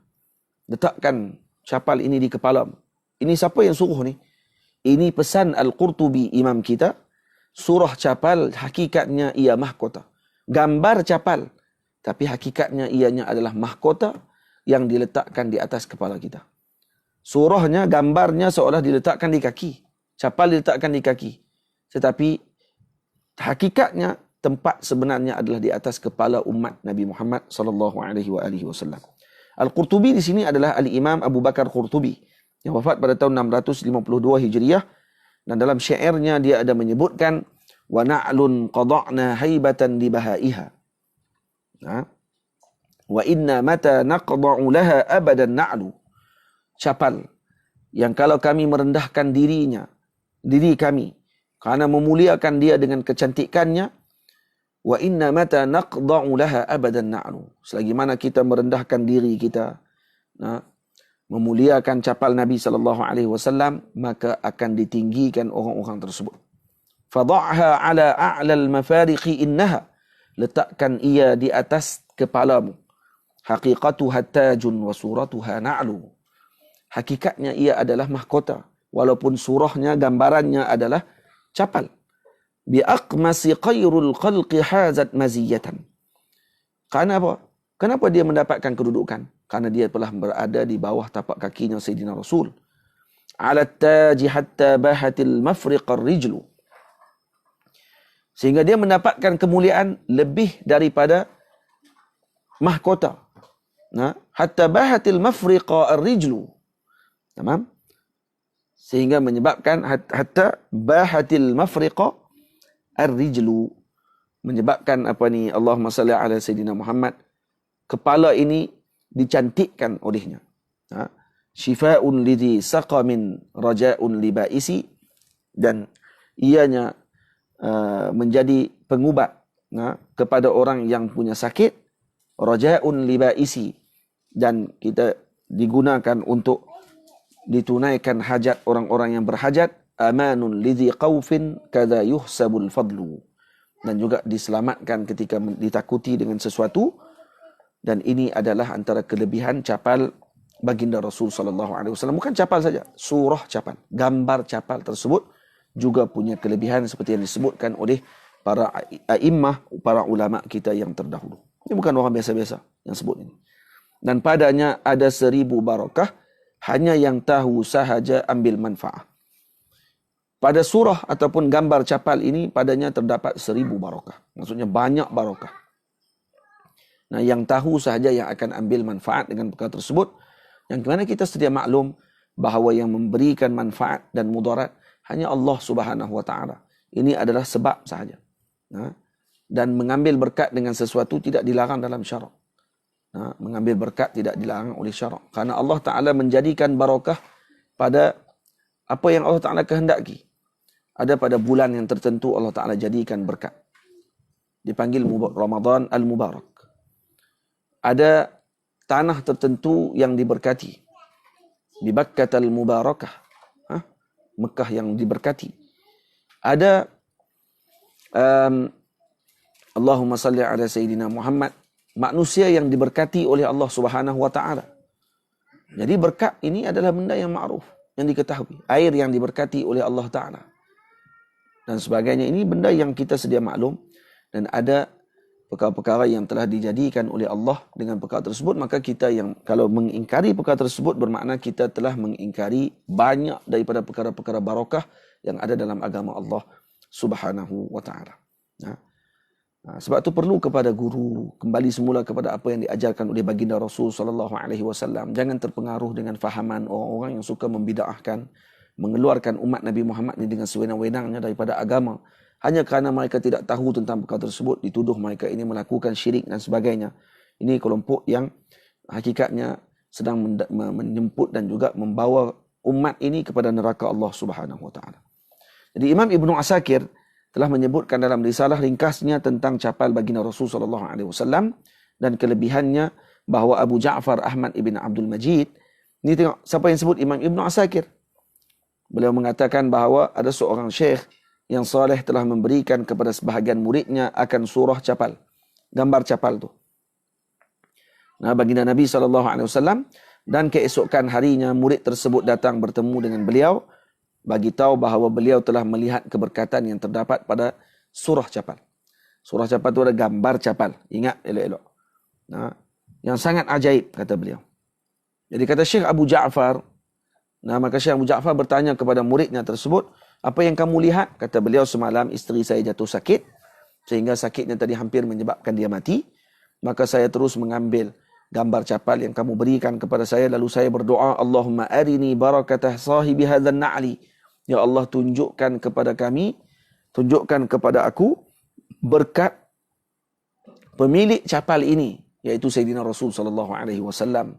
Letakkan capal ini di kepalamu. Ini siapa yang suruh ni? Ini pesan Al-Qurtubi, imam kita. Surah capal hakikatnya ia mahkota. Gambar capal. Tapi hakikatnya ianya adalah mahkota yang diletakkan di atas kepala kita. Surahnya, gambarnya seolah diletakkan di kaki. Capal diletakkan di kaki. Tetapi hakikatnya tempat sebenarnya adalah di atas kepala umat Nabi Muhammad SAW. Al-Qurtubi di sini adalah Al-Imam Abu Bakar Qurtubi yang wafat pada tahun 652 Hijriah, dan dalam syairnya dia ada menyebutkan wa na'lun qada'na haibatan li bahaiha. Wa inna mata naqda'u laha abadan na'lu. Capal yang kalau kami merendahkan diri kami kerana memuliakan dia dengan kecantikannya, wa inna mata naqda'u laha abadan na'lu. Selagi mana kita merendahkan diri kita, memuliakan capal Nabi SAW, maka akan ditinggikan orang-orang tersebut. Fadha'ha ala a'lal mafariqi innaha. Letakkan ia di atas kepalamu. Haqiqatuha tajun wa suratuha na'lu. Hakikatnya ia adalah mahkota, walaupun surahnya, gambarannya adalah capal. Bi aqmasi khairul khalqi hazat maziyatan. Karena apa? Kenapa dia mendapatkan kedudukan? Karena dia telah berada di bawah tapak kakinya Sayyidina Rasul. Ala taji hatta bahatil mafriqar rijlu. Sehingga dia mendapatkan kemuliaan lebih daripada mahkota. Hatta bahatil mafriqar rijlu. Tamam? Sehingga menyebabkan hatta bahatil mafriqa ar-rijlu, menyebabkan apa ni, Allahumma salli ala Sayyidina Muhammad, kepala ini dicantikkan olehnya. Syifa'un lidhi saqamin raja'un libaisi, dan ianya menjadi pengubat kepada orang yang punya sakit, raja'un libaisi, dan kita digunakan untuk ditunaikan hajat orang-orang yang berhajat, amanun lidhi qaufin kada yuhsabul fadlu, dan juga diselamatkan ketika ditakuti dengan sesuatu. Dan ini adalah antara kelebihan capal baginda Rasul sallallahu alaihi wasallam. Bukan capal saja, surah capal, gambar capal tersebut juga punya kelebihan seperti yang disebutkan oleh para a'immah, para ulama kita yang terdahulu. Ini bukan orang biasa-biasa yang sebut ini. Dan padanya ada 1000 barakah, hanya yang tahu sahaja ambil manfaat. Pada surah ataupun gambar capal ini, padanya terdapat 1000 barakah. Maksudnya banyak barakah. Nah, yang tahu sahaja yang akan ambil manfaat dengan perkara tersebut. Yang mana kita sedia maklum bahawa yang memberikan manfaat dan mudarat hanya Allah Subhanahu wa taala. Ini adalah sebab sahaja. Dan mengambil berkat dengan sesuatu tidak dilarang dalam syarak. Mengambil berkat tidak dilarang oleh syarak. Karena Allah Ta'ala menjadikan barakah pada apa yang Allah Ta'ala kehendaki. Ada pada bulan yang tertentu Allah Ta'ala jadikan berkat. Dipanggil Ramadan Al-Mubarak. Ada tanah tertentu yang diberkati. Di Bakkatal Mubarakah. Mekah yang diberkati. Ada Allahumma salli ala Sayyidina Muhammad. Manusia yang diberkati oleh Allah Subhanahu wa taala. Jadi berkat ini adalah benda yang ma'ruf, yang diketahui. Air yang diberkati oleh Allah Ta'ala. Dan sebagainya, ini benda yang kita sedia maklum. Dan ada perkara-perkara yang telah dijadikan oleh Allah dengan perkara tersebut, maka kita yang kalau mengingkari perkara tersebut bermakna kita telah mengingkari banyak daripada perkara-perkara barakah yang ada dalam agama Allah Subhanahu wa taala. Sebab itu perlu kepada guru kembali semula kepada apa yang diajarkan oleh baginda Rasul sallallahu alaihi wasallam. Jangan terpengaruh dengan fahaman orang-orang yang suka membid'ahkan, mengeluarkan umat Nabi Muhammad ini dengan sewenang-wenangnya daripada agama. Hanya kerana mereka tidak tahu tentang perkara tersebut, dituduh mereka ini melakukan syirik dan sebagainya. Ini kelompok yang hakikatnya sedang menjemput dan juga membawa umat ini kepada neraka Allah Subhanahu wa taala. Jadi Imam Ibnu Asakir telah menyebutkan dalam risalah ringkasnya tentang capal baginda Rasul sallallahu alaihi wasallam dan kelebihannya bahawa Abu Ja'far Ahmad ibn Abdul Majid, ini tengok siapa yang sebut, Imam Ibnu Asakir. Beliau mengatakan bahawa ada seorang syekh yang soleh telah memberikan kepada sebahagian muridnya akan surah capal, gambar capal tu. Baginda Nabi SAW, dan keesokan harinya murid tersebut datang bertemu dengan beliau, bagi tahu bahawa beliau telah melihat keberkatan yang terdapat pada surah capal. Surah capal tu ada gambar capal, ingat elok-elok. Yang sangat ajaib, kata beliau. Jadi kata Syekh Abu Ja'far, maka Syekh Abu Ja'far bertanya kepada muridnya tersebut, apa yang kamu lihat? Kata beliau, semalam isteri saya jatuh sakit, sehingga sakitnya tadi hampir menyebabkan dia mati. Maka saya terus mengambil gambar capal yang kamu berikan kepada saya, lalu saya berdoa, Allahumma arini barakatah sahibi hadzal na'li. Ya Allah, tunjukkan kepada kami, tunjukkan kepada aku berkat pemilik capal ini, yaitu Sayyidina Rasul sallallahu alaihi wasallam.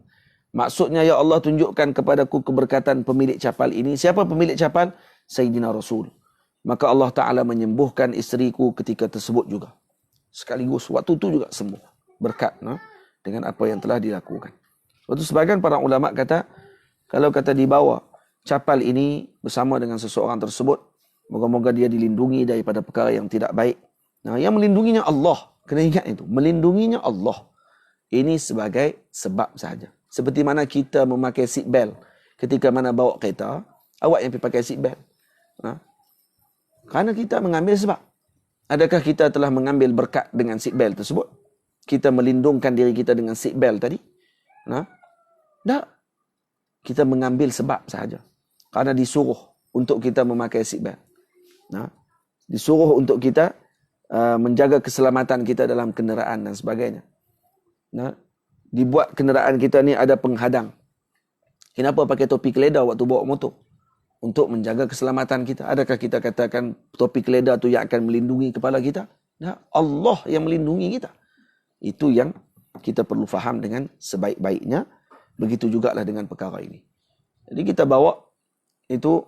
Maksudnya, ya Allah, tunjukkan kepadaku keberkatan pemilik capal ini. Siapa pemilik capal? Sayyidina Rasul. Maka Allah Ta'ala menyembuhkan isteriku ketika tersebut juga. Sekaligus waktu itu juga sembuh. Berkat dengan apa yang telah dilakukan. Waktu sebagian para ulama kata, kalau kata dibawa capal ini bersama dengan seseorang tersebut, moga-moga dia dilindungi daripada perkara yang tidak baik. Yang melindunginya Allah. Kena ingat itu. Melindunginya Allah. Ini sebagai sebab sahaja. Seperti mana kita memakai seat belt ketika mana bawa kereta, awak yang pergi pakai seat belt. Kerana kita mengambil sebab. Adakah kita telah mengambil berkat dengan seat belt tersebut? Kita melindungkan diri kita dengan seat belt tadi? Tak. Kita mengambil sebab sahaja. Kerana disuruh untuk kita memakai seat belt. Disuruh untuk kita menjaga keselamatan kita dalam kenderaan dan sebagainya. Dibuat kenderaan kita ni ada penghadang. Kenapa pakai topi keledar waktu bawa motor? Untuk menjaga keselamatan kita. Adakah kita katakan topi keledar tu yang akan melindungi kepala kita? Tak. Allah yang melindungi kita. Itu yang kita perlu faham dengan sebaik-baiknya. Begitu jugalah dengan perkara ini. Jadi kita bawa itu,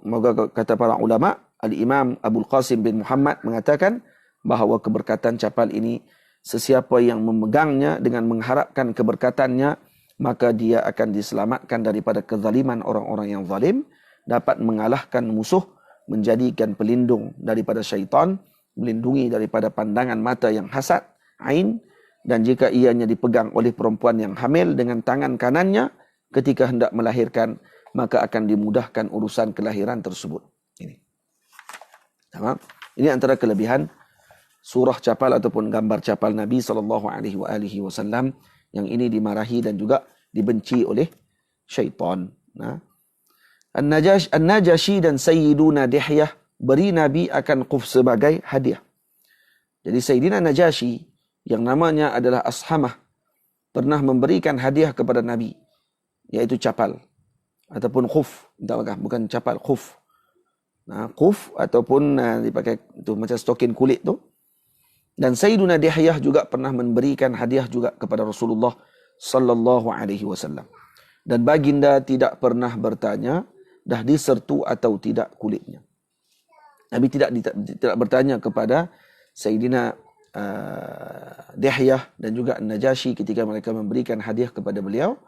kata para ulama, Al-Imam Abul Qasim bin Muhammad mengatakan bahawa keberkatan capal ini, sesiapa yang memegangnya dengan mengharapkan keberkatannya, maka dia akan diselamatkan daripada kezaliman orang-orang yang zalim, dapat mengalahkan musuh, menjadikan pelindung daripada syaitan, melindungi daripada pandangan mata yang hasad, ain, dan jika ianya dipegang oleh perempuan yang hamil dengan tangan kanannya ketika hendak melahirkan, maka akan dimudahkan urusan kelahiran tersebut. Tamam? Ini antara kelebihan surah capal ataupun gambar capal Nabi SAW yang ini dimarahi dan juga dibenci oleh syaitan. An-Najashi dan Sayyiduna Dihyah beri Nabi akan quf sebagai hadiah. Jadi Sayyidina Najashi yang namanya adalah Ashamah pernah memberikan hadiah kepada Nabi, yaitu capal ataupun khuf, bukan capal, khuf. Khuf ataupun dipakai tu macam stokin kulit tu. Dan Sayyiduna Dihyah juga pernah memberikan hadiah juga kepada Rasulullah sallallahu alaihi wasallam. Dan baginda tidak pernah bertanya dah disertu atau tidak kulitnya. Nabi tidak bertanya kepada Sayyidina Dihyah dan juga Najashi ketika mereka memberikan hadiah kepada beliau,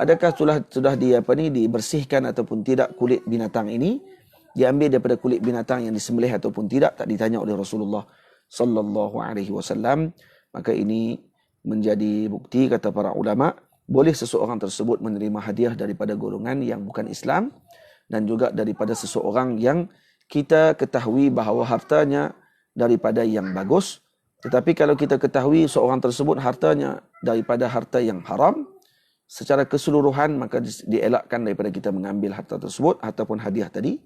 adakah sudah dibersihkan ataupun tidak kulit binatang ini, diambil daripada kulit binatang yang disembelih ataupun tidak, tak ditanya oleh Rasulullah sallallahu alaihi wasallam. Maka ini menjadi bukti, kata para ulama, boleh seseorang tersebut menerima hadiah daripada golongan yang bukan Islam dan juga daripada seseorang yang kita ketahui bahawa hartanya daripada yang bagus. Tetapi kalau kita ketahui seorang tersebut hartanya daripada harta yang haram secara keseluruhan, maka dielakkan daripada kita mengambil harta tersebut ataupun hadiah tadi.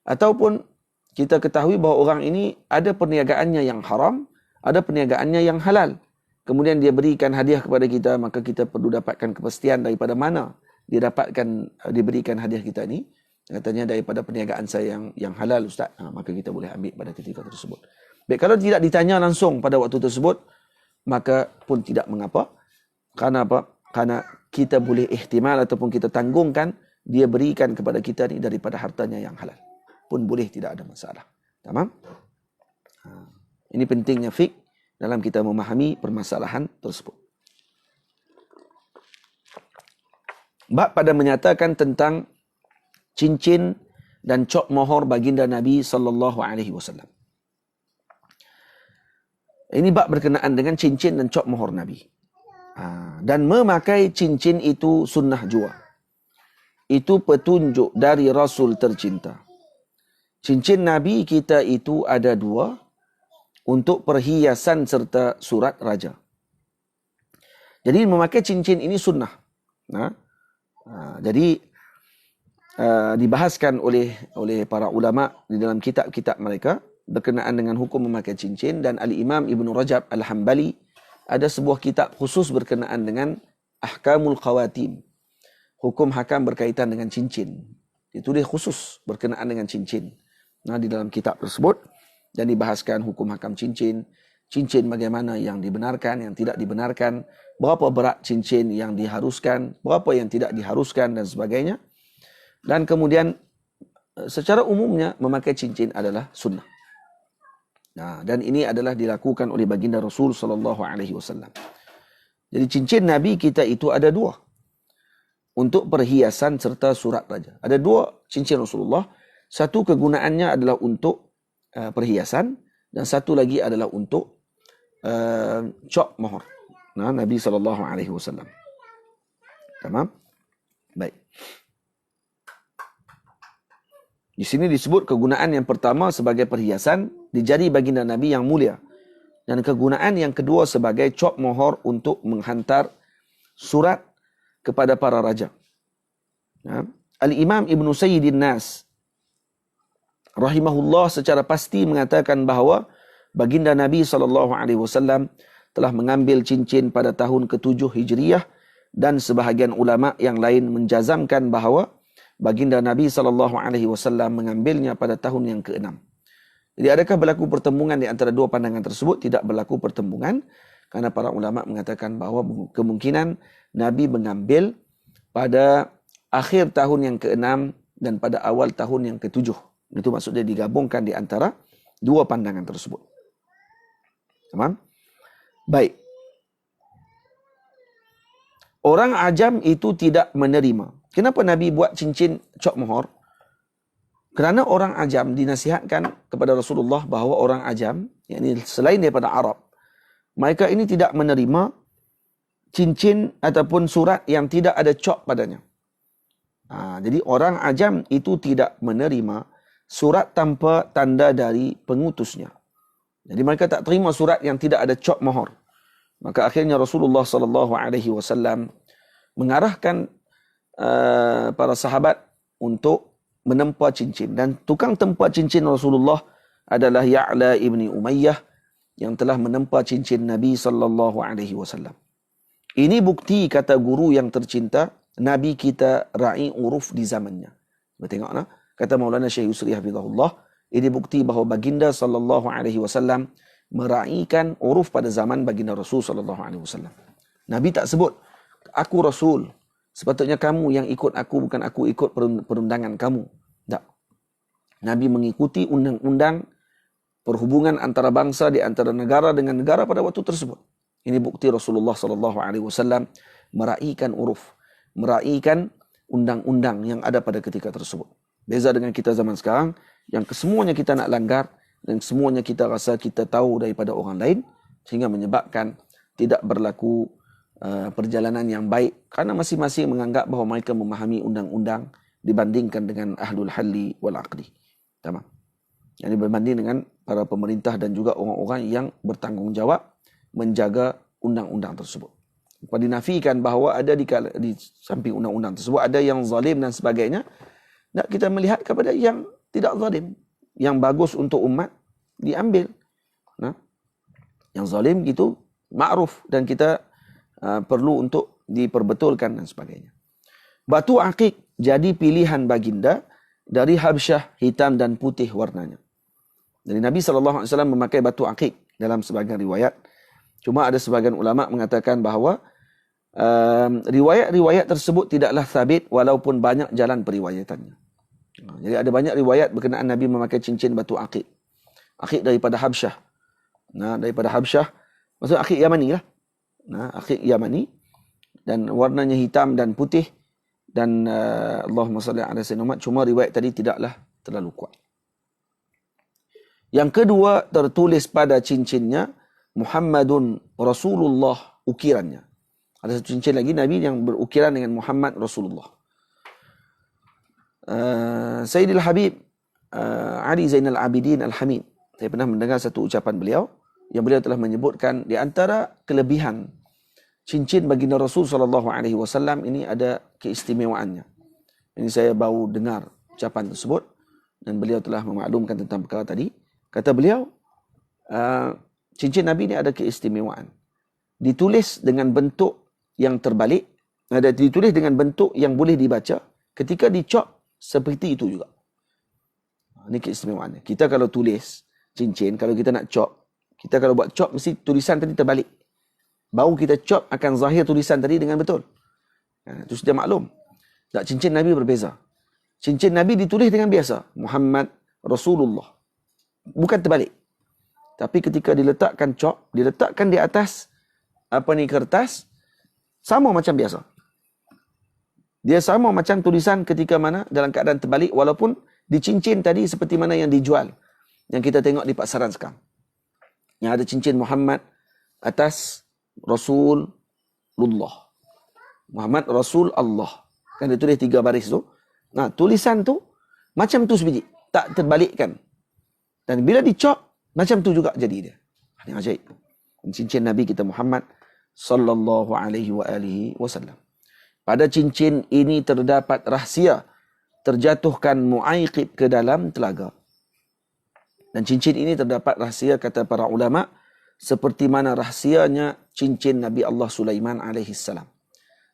Ataupun kita ketahui bahawa orang ini ada perniagaannya yang haram, ada perniagaannya yang halal, kemudian dia berikan hadiah kepada kita, maka kita perlu dapatkan kepastian daripada mana dia diberikan hadiah kita ni. Katanya daripada perniagaan saya yang halal, Ustaz. Maka kita boleh ambil pada ketika tersebut. Baik, kalau tidak ditanya langsung pada waktu tersebut, maka pun tidak mengapa. Karena apa? Karena kita boleh ihtimal ataupun kita tanggungkan dia berikan kepada kita ni daripada hartanya yang halal. Pun boleh, tidak ada masalah. Tamam? Ini pentingnya fiqh dalam kita memahami permasalahan tersebut. Bab pada menyatakan tentang cincin dan cop mohor baginda Nabi sallallahu alaihi wasallam. Ini bab berkenaan dengan cincin dan cop mohor Nabi. Dan memakai cincin itu sunnah jua. Itu petunjuk dari Rasul tercinta. Cincin Nabi kita itu ada dua untuk perhiasan serta surat raja. Jadi memakai cincin ini sunnah. Jadi dibahaskan oleh para ulama di dalam kitab-kitab mereka berkenaan dengan hukum memakai cincin, dan Al-Imam Ibn Rajab Al-Hambali ada sebuah kitab khusus berkenaan dengan Ahkamul Khawatim, hukum hakam berkaitan dengan cincin. Ditulis khusus berkenaan dengan cincin. Di dalam kitab tersebut, dan dibahaskan hukum hakam cincin, cincin bagaimana yang dibenarkan, yang tidak dibenarkan, berapa berat cincin yang diharuskan, berapa yang tidak diharuskan dan sebagainya. Dan kemudian secara umumnya memakai cincin adalah sunnah. Dan ini adalah dilakukan oleh baginda Rasul sallallahu alaihi wasallam. Jadi cincin Nabi kita itu ada dua untuk perhiasan serta surat raja. Ada dua cincin Rasulullah. Satu kegunaannya adalah untuk perhiasan dan satu lagi adalah untuk cop mohor. Nabi sallallahu alaihi wasallam. Tamam? Baik. Di sini disebut kegunaan yang pertama sebagai perhiasan di jari baginda Nabi yang mulia. Dan kegunaan yang kedua sebagai cop mohor untuk menghantar surat kepada para raja. Al-Imam Ibn Sayyidin Nas rahimahullah secara pasti mengatakan bahawa baginda Nabi SAW telah mengambil cincin pada tahun ke-7 Hijriyah, dan sebahagian ulama yang lain menjazamkan bahawa baginda Nabi SAW mengambilnya pada tahun yang ke-6. Jadi adakah berlaku pertembungan di antara dua pandangan tersebut? Tidak berlaku pertembungan, Karena para ulama mengatakan bahawa kemungkinan Nabi mengambil pada akhir tahun yang ke-6 dan pada awal tahun yang ke-7. Itu maksudnya digabungkan di antara dua pandangan tersebut. Tamam? Baik. Orang ajam itu tidak menerima. Kenapa Nabi buat cincin cop mohor? Kerana orang ajam dinasihatkan kepada Rasulullah bahawa orang ajam, yakni selain daripada Arab, mereka ini tidak menerima cincin ataupun surat yang tidak ada cop padanya. Jadi orang ajam itu tidak menerima surat tanpa tanda dari pengutusnya. Jadi mereka tak terima surat yang tidak ada cop mohor. Maka akhirnya Rasulullah SAW mengarahkan para sahabat untuk menempa cincin. Dan tukang tempa cincin Rasulullah adalah Ya'la ibni Umayyah yang telah menempa cincin Nabi SAW. Ini bukti, kata guru yang tercinta, Nabi kita ra'i uruf di zamannya. Tengok nah, kata Maulana Syekh Yusri hafizahullah, ini bukti bahawa baginda SAW meraihkan uruf pada zaman baginda Rasul SAW. Nabi tak sebut, aku Rasul, sepatutnya kamu yang ikut aku, bukan aku ikut perundangan kamu. Tak. Nabi mengikuti undang-undang perhubungan antara bangsa di antara negara dengan negara pada waktu tersebut. Ini bukti Rasulullah SAW meraihkan uruf, meraihkan undang-undang yang ada pada ketika tersebut. Beza dengan kita zaman sekarang, yang kesemuanya kita nak langgar dan semuanya kita rasa kita tahu daripada orang lain, sehingga menyebabkan tidak berlaku perjalanan yang baik kerana masing-masing menganggap bahawa mereka memahami undang-undang dibandingkan dengan ahlul halli wal aqdi. Tamam. Yang berbanding dengan para pemerintah dan juga orang-orang yang bertanggungjawab menjaga undang-undang tersebut. Dinafikan bahawa ada di samping undang-undang tersebut ada yang zalim dan sebagainya. Nak kita melihat kepada yang tidak zalim, yang bagus untuk umat diambil. Nah, yang zalim itu ma'ruf dan kita perlu untuk diperbetulkan dan sebagainya. Batu akik jadi pilihan baginda dari Habsyah, hitam dan putih warnanya. Jadi Nabi SAW memakai batu akik dalam sebagian riwayat. Cuma ada sebagian ulama mengatakan bahawa riwayat-riwayat tersebut tidaklah sabit walaupun banyak jalan periwayatannya. Jadi ada banyak riwayat berkenaan Nabi memakai cincin batu akik. Akik daripada Habsyah. Nah, daripada Habsyah, maksud akik Yamani lah. Nah, akik Yamani dan warnanya hitam dan putih dan Allahumma salli ala sayyidina Muhammad. Cuma riwayat tadi tidaklah terlalu kuat. Yang kedua, tertulis pada cincinnya Muhammadun Rasulullah, ukirannya. Ada satu cincin lagi Nabi yang berukiran dengan Muhammad Rasulullah. Sayyidil Habib Ali Zainal Abidin Al-Hamid, saya pernah mendengar satu ucapan beliau yang beliau telah menyebutkan di antara kelebihan cincin baginda Rasul SAW ini ada keistimewaannya. Ini saya baru dengar ucapan tersebut dan beliau telah memaklumkan tentang perkara tadi. Kata beliau, cincin Nabi ini ada keistimewaan. Ditulis dengan bentuk yang terbalik, ditulis dengan bentuk yang boleh dibaca. Ketika dicop, seperti itu juga. Ini keistimewaannya. Kita kalau tulis cincin, kalau kita nak cop, kita kalau buat cop, mesti tulisan tadi terbalik. Baru kita cop akan zahir tulisan tadi dengan betul. Itu sudah maklum. Tak, cincin Nabi berbeza. Cincin Nabi ditulis dengan biasa. Muhammad Rasulullah. Bukan terbalik. Tapi ketika diletakkan cop, diletakkan di atas kertas, sama macam biasa. Dia sama macam tulisan ketika mana dalam keadaan terbalik, walaupun di cincin tadi seperti mana yang dijual, yang kita tengok di pasaran sekarang. Yang ada cincin Muhammad atas Rasulullah. Muhammad Rasul Allah. Kan dia tulis 3 baris tu. Nah, tulisan tu macam tu sebiji, tak terbalikkan. Dan bila dicop, macam tu juga jadi dia. Ini ajaib. Cincin Nabi kita Muhammad sallallahu alaihi wa alihi wasallam. Pada cincin ini terdapat rahsia terjatuhkan Mu'aiqib ke dalam telaga. Dan cincin ini terdapat rahsia, kata para ulama, seperti mana rahsianya cincin Nabi Allah Sulaiman alaihi salam.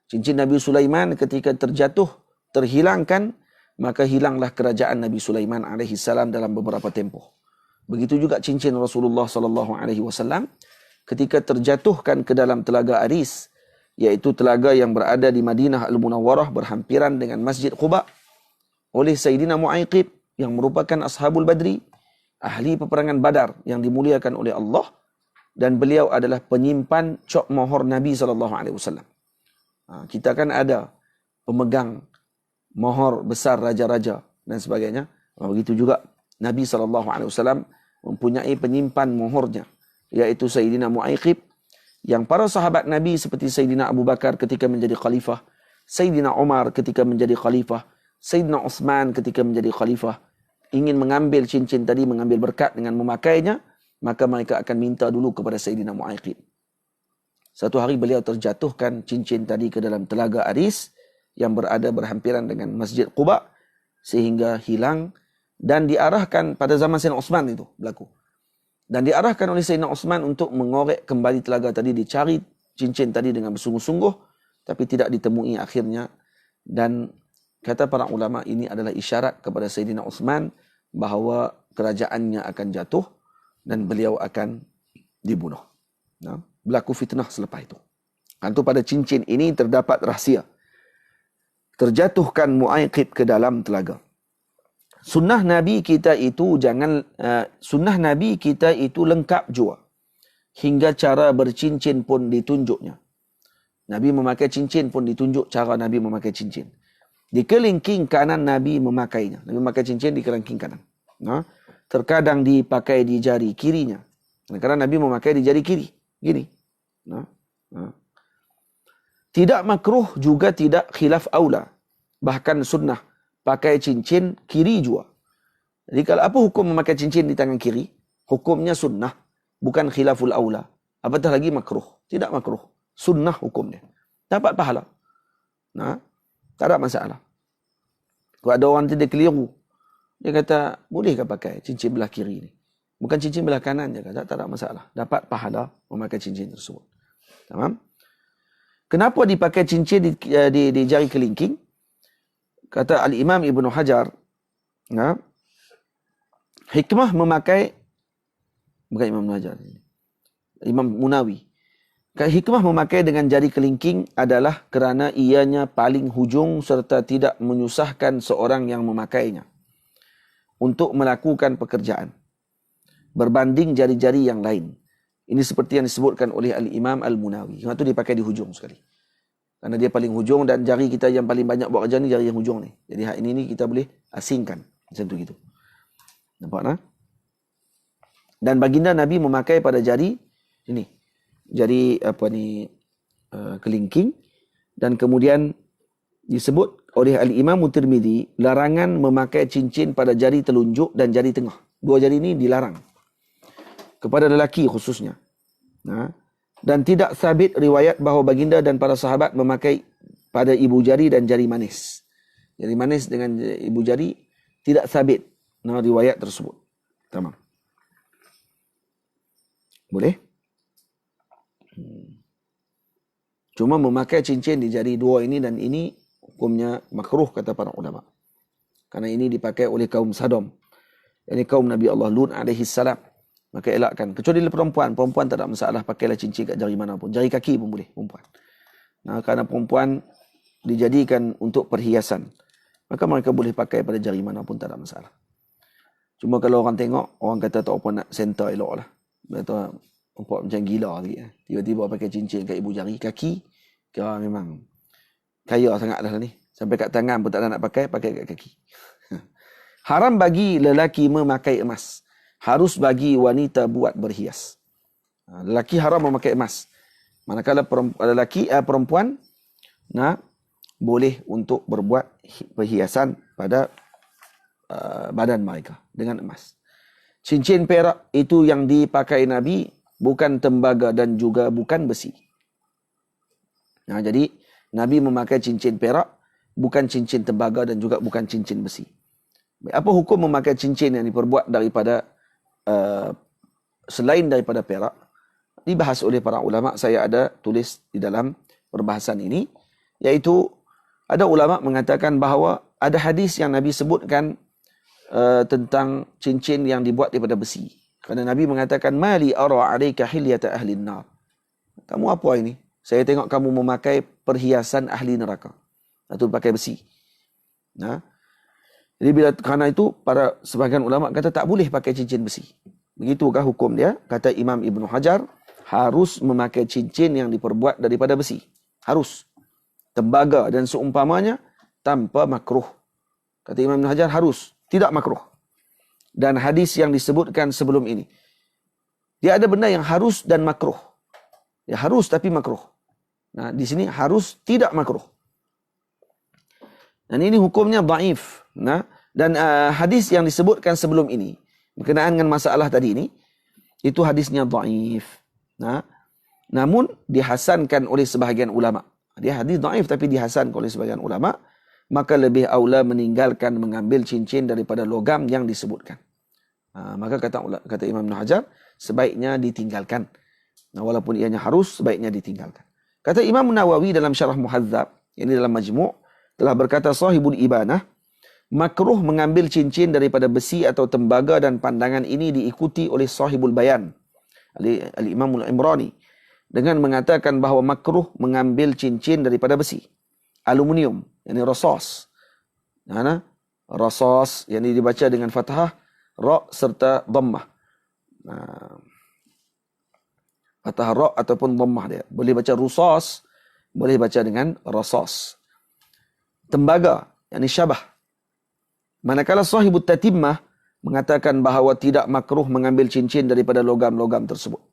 Cincin Nabi Sulaiman ketika terjatuh, terhilangkan, maka hilanglah kerajaan Nabi Sulaiman alaihi salam dalam beberapa tempoh. Begitu juga cincin Rasulullah sallallahu alaihi wasallam ketika terjatuhkan ke dalam telaga Aris, iaitu telaga yang berada di Madinah Al-Munawwarah berhampiran dengan Masjid Quba, oleh Sayyidina Mu'aiqib yang merupakan Ashabul Badri, ahli peperangan Badar yang dimuliakan oleh Allah, dan beliau adalah penyimpan cok mohor Nabi SAW. Kita kan ada pemegang mohor besar raja-raja dan sebagainya. Begitu juga Nabi SAW mempunyai penyimpan mohornya, iaitu Sayyidina Mu'aiqib, yang para sahabat Nabi seperti Sayyidina Abu Bakar ketika menjadi khalifah, Sayyidina Umar ketika menjadi khalifah, Sayyidina Uthman ketika menjadi khalifah, ingin mengambil cincin tadi, mengambil berkat dengan memakainya, maka mereka akan minta dulu kepada Sayyidina Mu'aiqib. Satu hari beliau terjatuhkan cincin tadi ke dalam telaga Aris yang berada berhampiran dengan Masjid Quba, sehingga hilang dan diarahkan pada zaman Sayyidina Uthman itu berlaku. Dan diarahkan oleh Sayyidina Uthman untuk mengorek kembali telaga tadi, dicari cincin tadi dengan bersungguh-sungguh, tapi tidak ditemui akhirnya. Dan kata para ulama, ini adalah isyarat kepada Sayyidina Uthman bahawa kerajaannya akan jatuh dan beliau akan dibunuh. Berlaku fitnah selepas itu. Itu pada cincin ini terdapat rahsia. Terjatuhkan Mu'aiqib ke dalam telaga. Sunnah Nabi kita itu lengkap jua. Hingga cara bercincin pun ditunjuknya. Nabi memakai cincin pun ditunjuk cara Nabi memakai cincin. Di kelingking kanan Nabi memakainya. Nabi memakai cincin di kelingking kanan. Terkadang dipakai di jari kirinya. Kadang-kadang Nabi memakai di jari kiri. Gini. Tidak makruh juga tidak khilaf aula. Bahkan sunnah pakai cincin kiri jua. Jadi kalau apa hukum memakai cincin di tangan kiri? Hukumnya sunnah. Bukan khilaful aula. Apatah lagi makruh. Tidak makruh. Sunnah hukumnya. Dapat pahala. Tak ada masalah. Kalau ada orang tidak keliru, dia kata, bolehkah pakai cincin belah kiri ni? Bukan cincin belah kanan je, kata, tak ada masalah. Dapat pahala memakai cincin tersebut. Tamam? Kenapa dipakai cincin di jari kelingking? Kata Al-Imam Ibn Hajar, hikmah memakai, bukan Imam Hajar, Imam Munawi. Hikmah memakai dengan jari kelingking adalah kerana ianya paling hujung serta tidak menyusahkan seorang yang memakainya untuk melakukan pekerjaan berbanding jari-jari yang lain. Ini seperti yang disebutkan oleh Al-Imam Al-Munawi. Itu dipakai di hujung sekali. Kerana dia paling hujung dan jari kita yang paling banyak buat kerja ni jari yang hujung ni. Jadi hak ini kita boleh asingkan. Macam tu gitu. Nampak tak? Dan baginda Nabi memakai pada jari ini. Jari kelingking, dan kemudian disebut oleh Al-Imam Tirmidzi larangan memakai cincin pada jari telunjuk dan jari tengah. Dua jari ini dilarang kepada lelaki khususnya. Dan tidak sabit riwayat bahawa baginda dan para sahabat memakai pada ibu jari dan jari manis. Jari manis dengan ibu jari tidak sabit riwayat tersebut. Tamam. Boleh? Cuma memakai cincin di jari dua ini dan ini hukumnya makruh kata para ulama. Karena ini dipakai oleh kaum Sodom. Ini kaum Nabi Allah Lut alaihi salam. Maka elakkan. Kecuali perempuan. Perempuan tak ada masalah. Pakailah cincin kat jari mana pun. Jari kaki pun boleh perempuan. Karena perempuan dijadikan untuk perhiasan. Maka mereka boleh pakai pada jari mana pun, tak ada masalah. Cuma kalau orang tengok, orang kata tak apa nak center elok lah. Kata nampak macam gila lagi. Tiba-tiba pakai cincin kat ibu jari. Kaki, kira memang kaya sangat dah ni. Sampai kat tangan pun tak ada nak pakai kat kaki. Haram bagi lelaki memakai emas. Harus bagi wanita buat berhias. Lelaki haram memakai emas. Manakala perempuan boleh untuk berbuat perhiasan pada badan mereka dengan emas. Cincin perak itu yang dipakai Nabi bukan tembaga dan juga bukan besi. Jadi Nabi memakai cincin perak, bukan cincin tembaga dan juga bukan cincin besi. Apa hukum memakai cincin yang diperbuat daripada selain daripada perak? Dibahas oleh para ulama. Saya ada tulis di dalam perbahasan ini, iaitu ada ulama mengatakan bahawa ada hadis yang Nabi sebutkan tentang cincin yang dibuat daripada besi. Kerana Nabi mengatakan, Mali ara alaika hilyata ahli nar. Kamu apa ini? Saya tengok kamu memakai perhiasan ahli neraka. Atau pakai besi. Nah, jadi kerana itu, para sebahagian ulama kata tak boleh pakai cincin besi. Begitukah hukum dia? Kata Imam Ibn Hajar, harus memakai cincin yang diperbuat daripada besi. Harus. Tembaga dan seumpamanya tanpa makruh. Kata Imam Ibn Hajar, harus. Tidak makruh. Dan hadis yang disebutkan sebelum ini, dia ada benda yang harus dan makruh. Ya harus tapi makruh. Nah, di sini harus tidak makruh. Dan ini hukumnya dhaif. Nah, dan hadis yang disebutkan sebelum ini berkenaan dengan masalah tadi ini, itu hadisnya dhaif. Nah, namun dihasankan oleh sebahagian ulama. Dia hadis dhaif tapi dihasankan oleh sebahagian ulama, maka lebih aula meninggalkan mengambil cincin daripada logam yang disebutkan. Maka kata Imam Ibn Hajar, sebaiknya ditinggalkan. Nah, walaupun ianya harus, sebaiknya ditinggalkan. Kata Imam Nawawi dalam Syarah Muhadzab, ini dalam Majmu', telah berkata Sahibul Ibanah, makruh mengambil cincin daripada besi atau tembaga, dan pandangan ini diikuti oleh Sahibul Bayan, Al-Imam Al-Imrani, dengan mengatakan bahawa makruh mengambil cincin daripada besi, aluminium, yakni rasas. Rasas, yang dibaca dengan fathah, ra serta dhammah. Fathah ra ataupun dhammah dia. Boleh baca rusas, boleh baca dengan rasas. Tembaga, yakni syabah. Manakala Sahibut Tatimmah mengatakan bahawa tidak makruh mengambil cincin daripada logam-logam tersebut.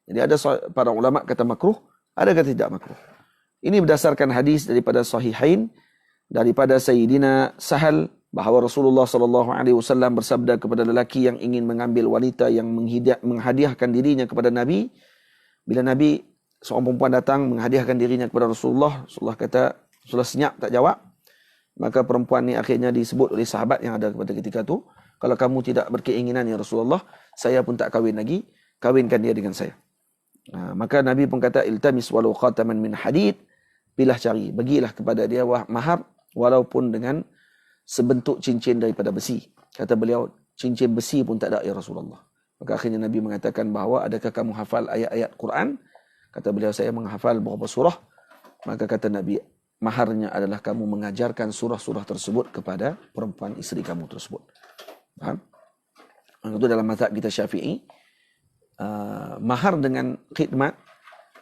Jadi ada para ulama kata makruh, ada kata tidak makruh. Ini berdasarkan hadis daripada Sahihain, daripada Sayyidina Sahal, bahawa Rasulullah SAW bersabda kepada lelaki yang ingin mengambil wanita yang menghadiahkan dirinya kepada Nabi. Bila Nabi, seorang perempuan datang menghadiahkan dirinya kepada Rasulullah, Rasulullah kata, Rasulullah senyap tak jawab. Maka perempuan ni akhirnya disebut oleh sahabat yang ada pada ketika itu, kalau kamu tidak berkeinginan ya Rasulullah, saya pun tak kahwin lagi, kahwinkan dia dengan saya. Maka Nabi pun kata, iltamis walau khataman min hadid, pilah cari, bagilah kepada dia mahar walaupun dengan sebentuk cincin daripada besi. Kata beliau, cincin besi pun tak ada ya Rasulullah. Maka akhirnya Nabi mengatakan bahawa, adakah kamu hafal ayat-ayat Quran? Kata beliau, saya menghafal beberapa surah. Maka kata Nabi, maharnya adalah kamu mengajarkan surah-surah tersebut kepada perempuan isteri kamu tersebut. Faham? Itu dalam mazhab kita Syafi'i, mahar dengan khidmat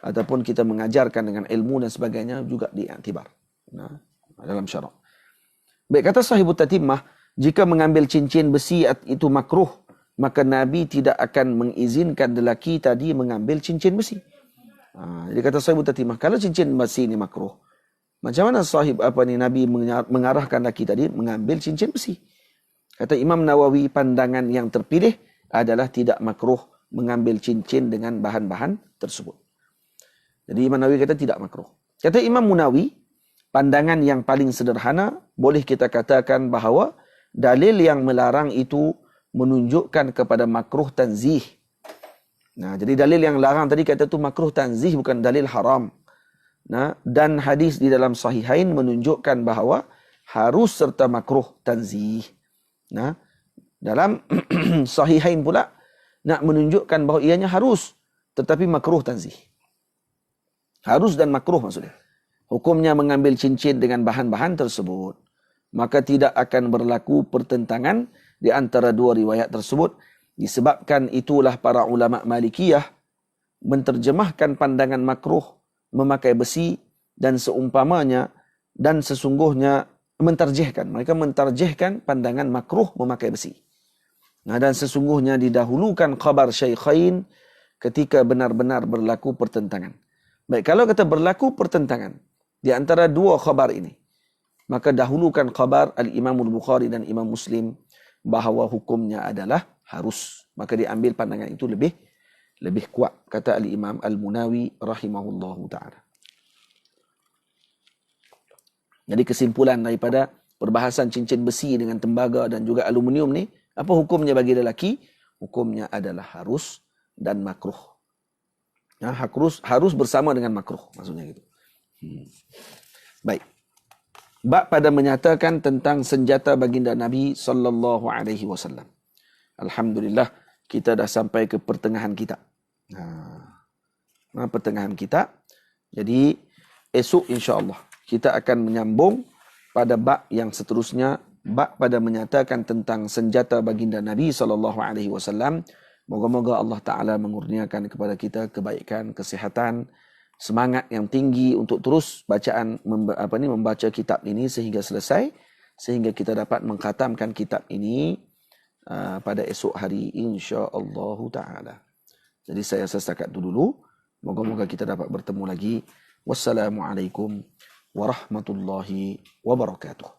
ataupun kita mengajarkan dengan ilmu dan sebagainya juga diiktibar dalam syarak. Baik, kata Sahibut Tatimmah, jika mengambil cincin besi itu makruh, maka Nabi tidak akan mengizinkan lelaki tadi mengambil cincin besi. Jadi kata Sahibut Tatimmah, kalau cincin besi ini makruh, macam mana Nabi mengarahkan lelaki tadi mengambil cincin besi? Kata Imam Nawawi, pandangan yang terpilih adalah tidak makruh mengambil cincin dengan bahan-bahan tersebut. Jadi Imam Nawawi kata tidak makruh. Kata Imam Munawi, pandangan yang paling sederhana, boleh kita katakan bahawa dalil yang melarang itu menunjukkan kepada makruh tanzih. Jadi dalil yang larang tadi kata itu makruh tanzih, bukan dalil haram. Dan hadis di dalam Sahihain menunjukkan bahawa harus serta makruh tanzih. Dalam Sahihain pula nak menunjukkan bahawa ianya harus tetapi makruh tanzih. Harus dan makruh maksudnya. Hukumnya mengambil cincin dengan bahan-bahan tersebut, maka tidak akan berlaku pertentangan di antara dua riwayat tersebut. Disebabkan itulah para ulama Malikiyah menterjemahkan pandangan makruh memakai besi dan seumpamanya, dan sesungguhnya mentarjihkan. Mereka mentarjihkan pandangan makruh memakai besi. Dan sesungguhnya didahulukan khabar syaikhain ketika benar-benar berlaku pertentangan. Baik, kalau kata berlaku pertentangan di antara dua khabar ini, maka dahulukan khabar Al-Imam Al-Bukhari dan Imam Muslim bahawa hukumnya adalah harus. Maka diambil pandangan itu lebih kuat, kata Al-Imam Al-Munawi rahimahullahu ta'ala. Jadi kesimpulan daripada perbahasan cincin besi dengan tembaga dan juga aluminium ni, apa hukumnya bagi lelaki? Hukumnya adalah harus dan makruh. Harus bersama dengan makruh, maksudnya gitu. Baik. Bab pada menyatakan tentang senjata baginda Nabi sallallahu alaihi wasallam. Alhamdulillah, kita dah sampai ke pertengahan kitab. Pertengahan kitab. Jadi esok insya-Allah kita akan menyambung pada bab yang seterusnya, bab pada menyatakan tentang senjata baginda Nabi SAW. Moga-moga Allah Ta'ala mengurniakan kepada kita kebaikan, kesihatan, semangat yang tinggi untuk terus membaca kitab ini sehingga selesai, sehingga kita dapat mengkhatamkan kitab ini pada esok hari insya-Allah Ta'ala. Jadi saya setakat itu dulu. Moga-moga kita dapat bertemu lagi. Wassalamualaikum warahmatullahi wabarakatuh.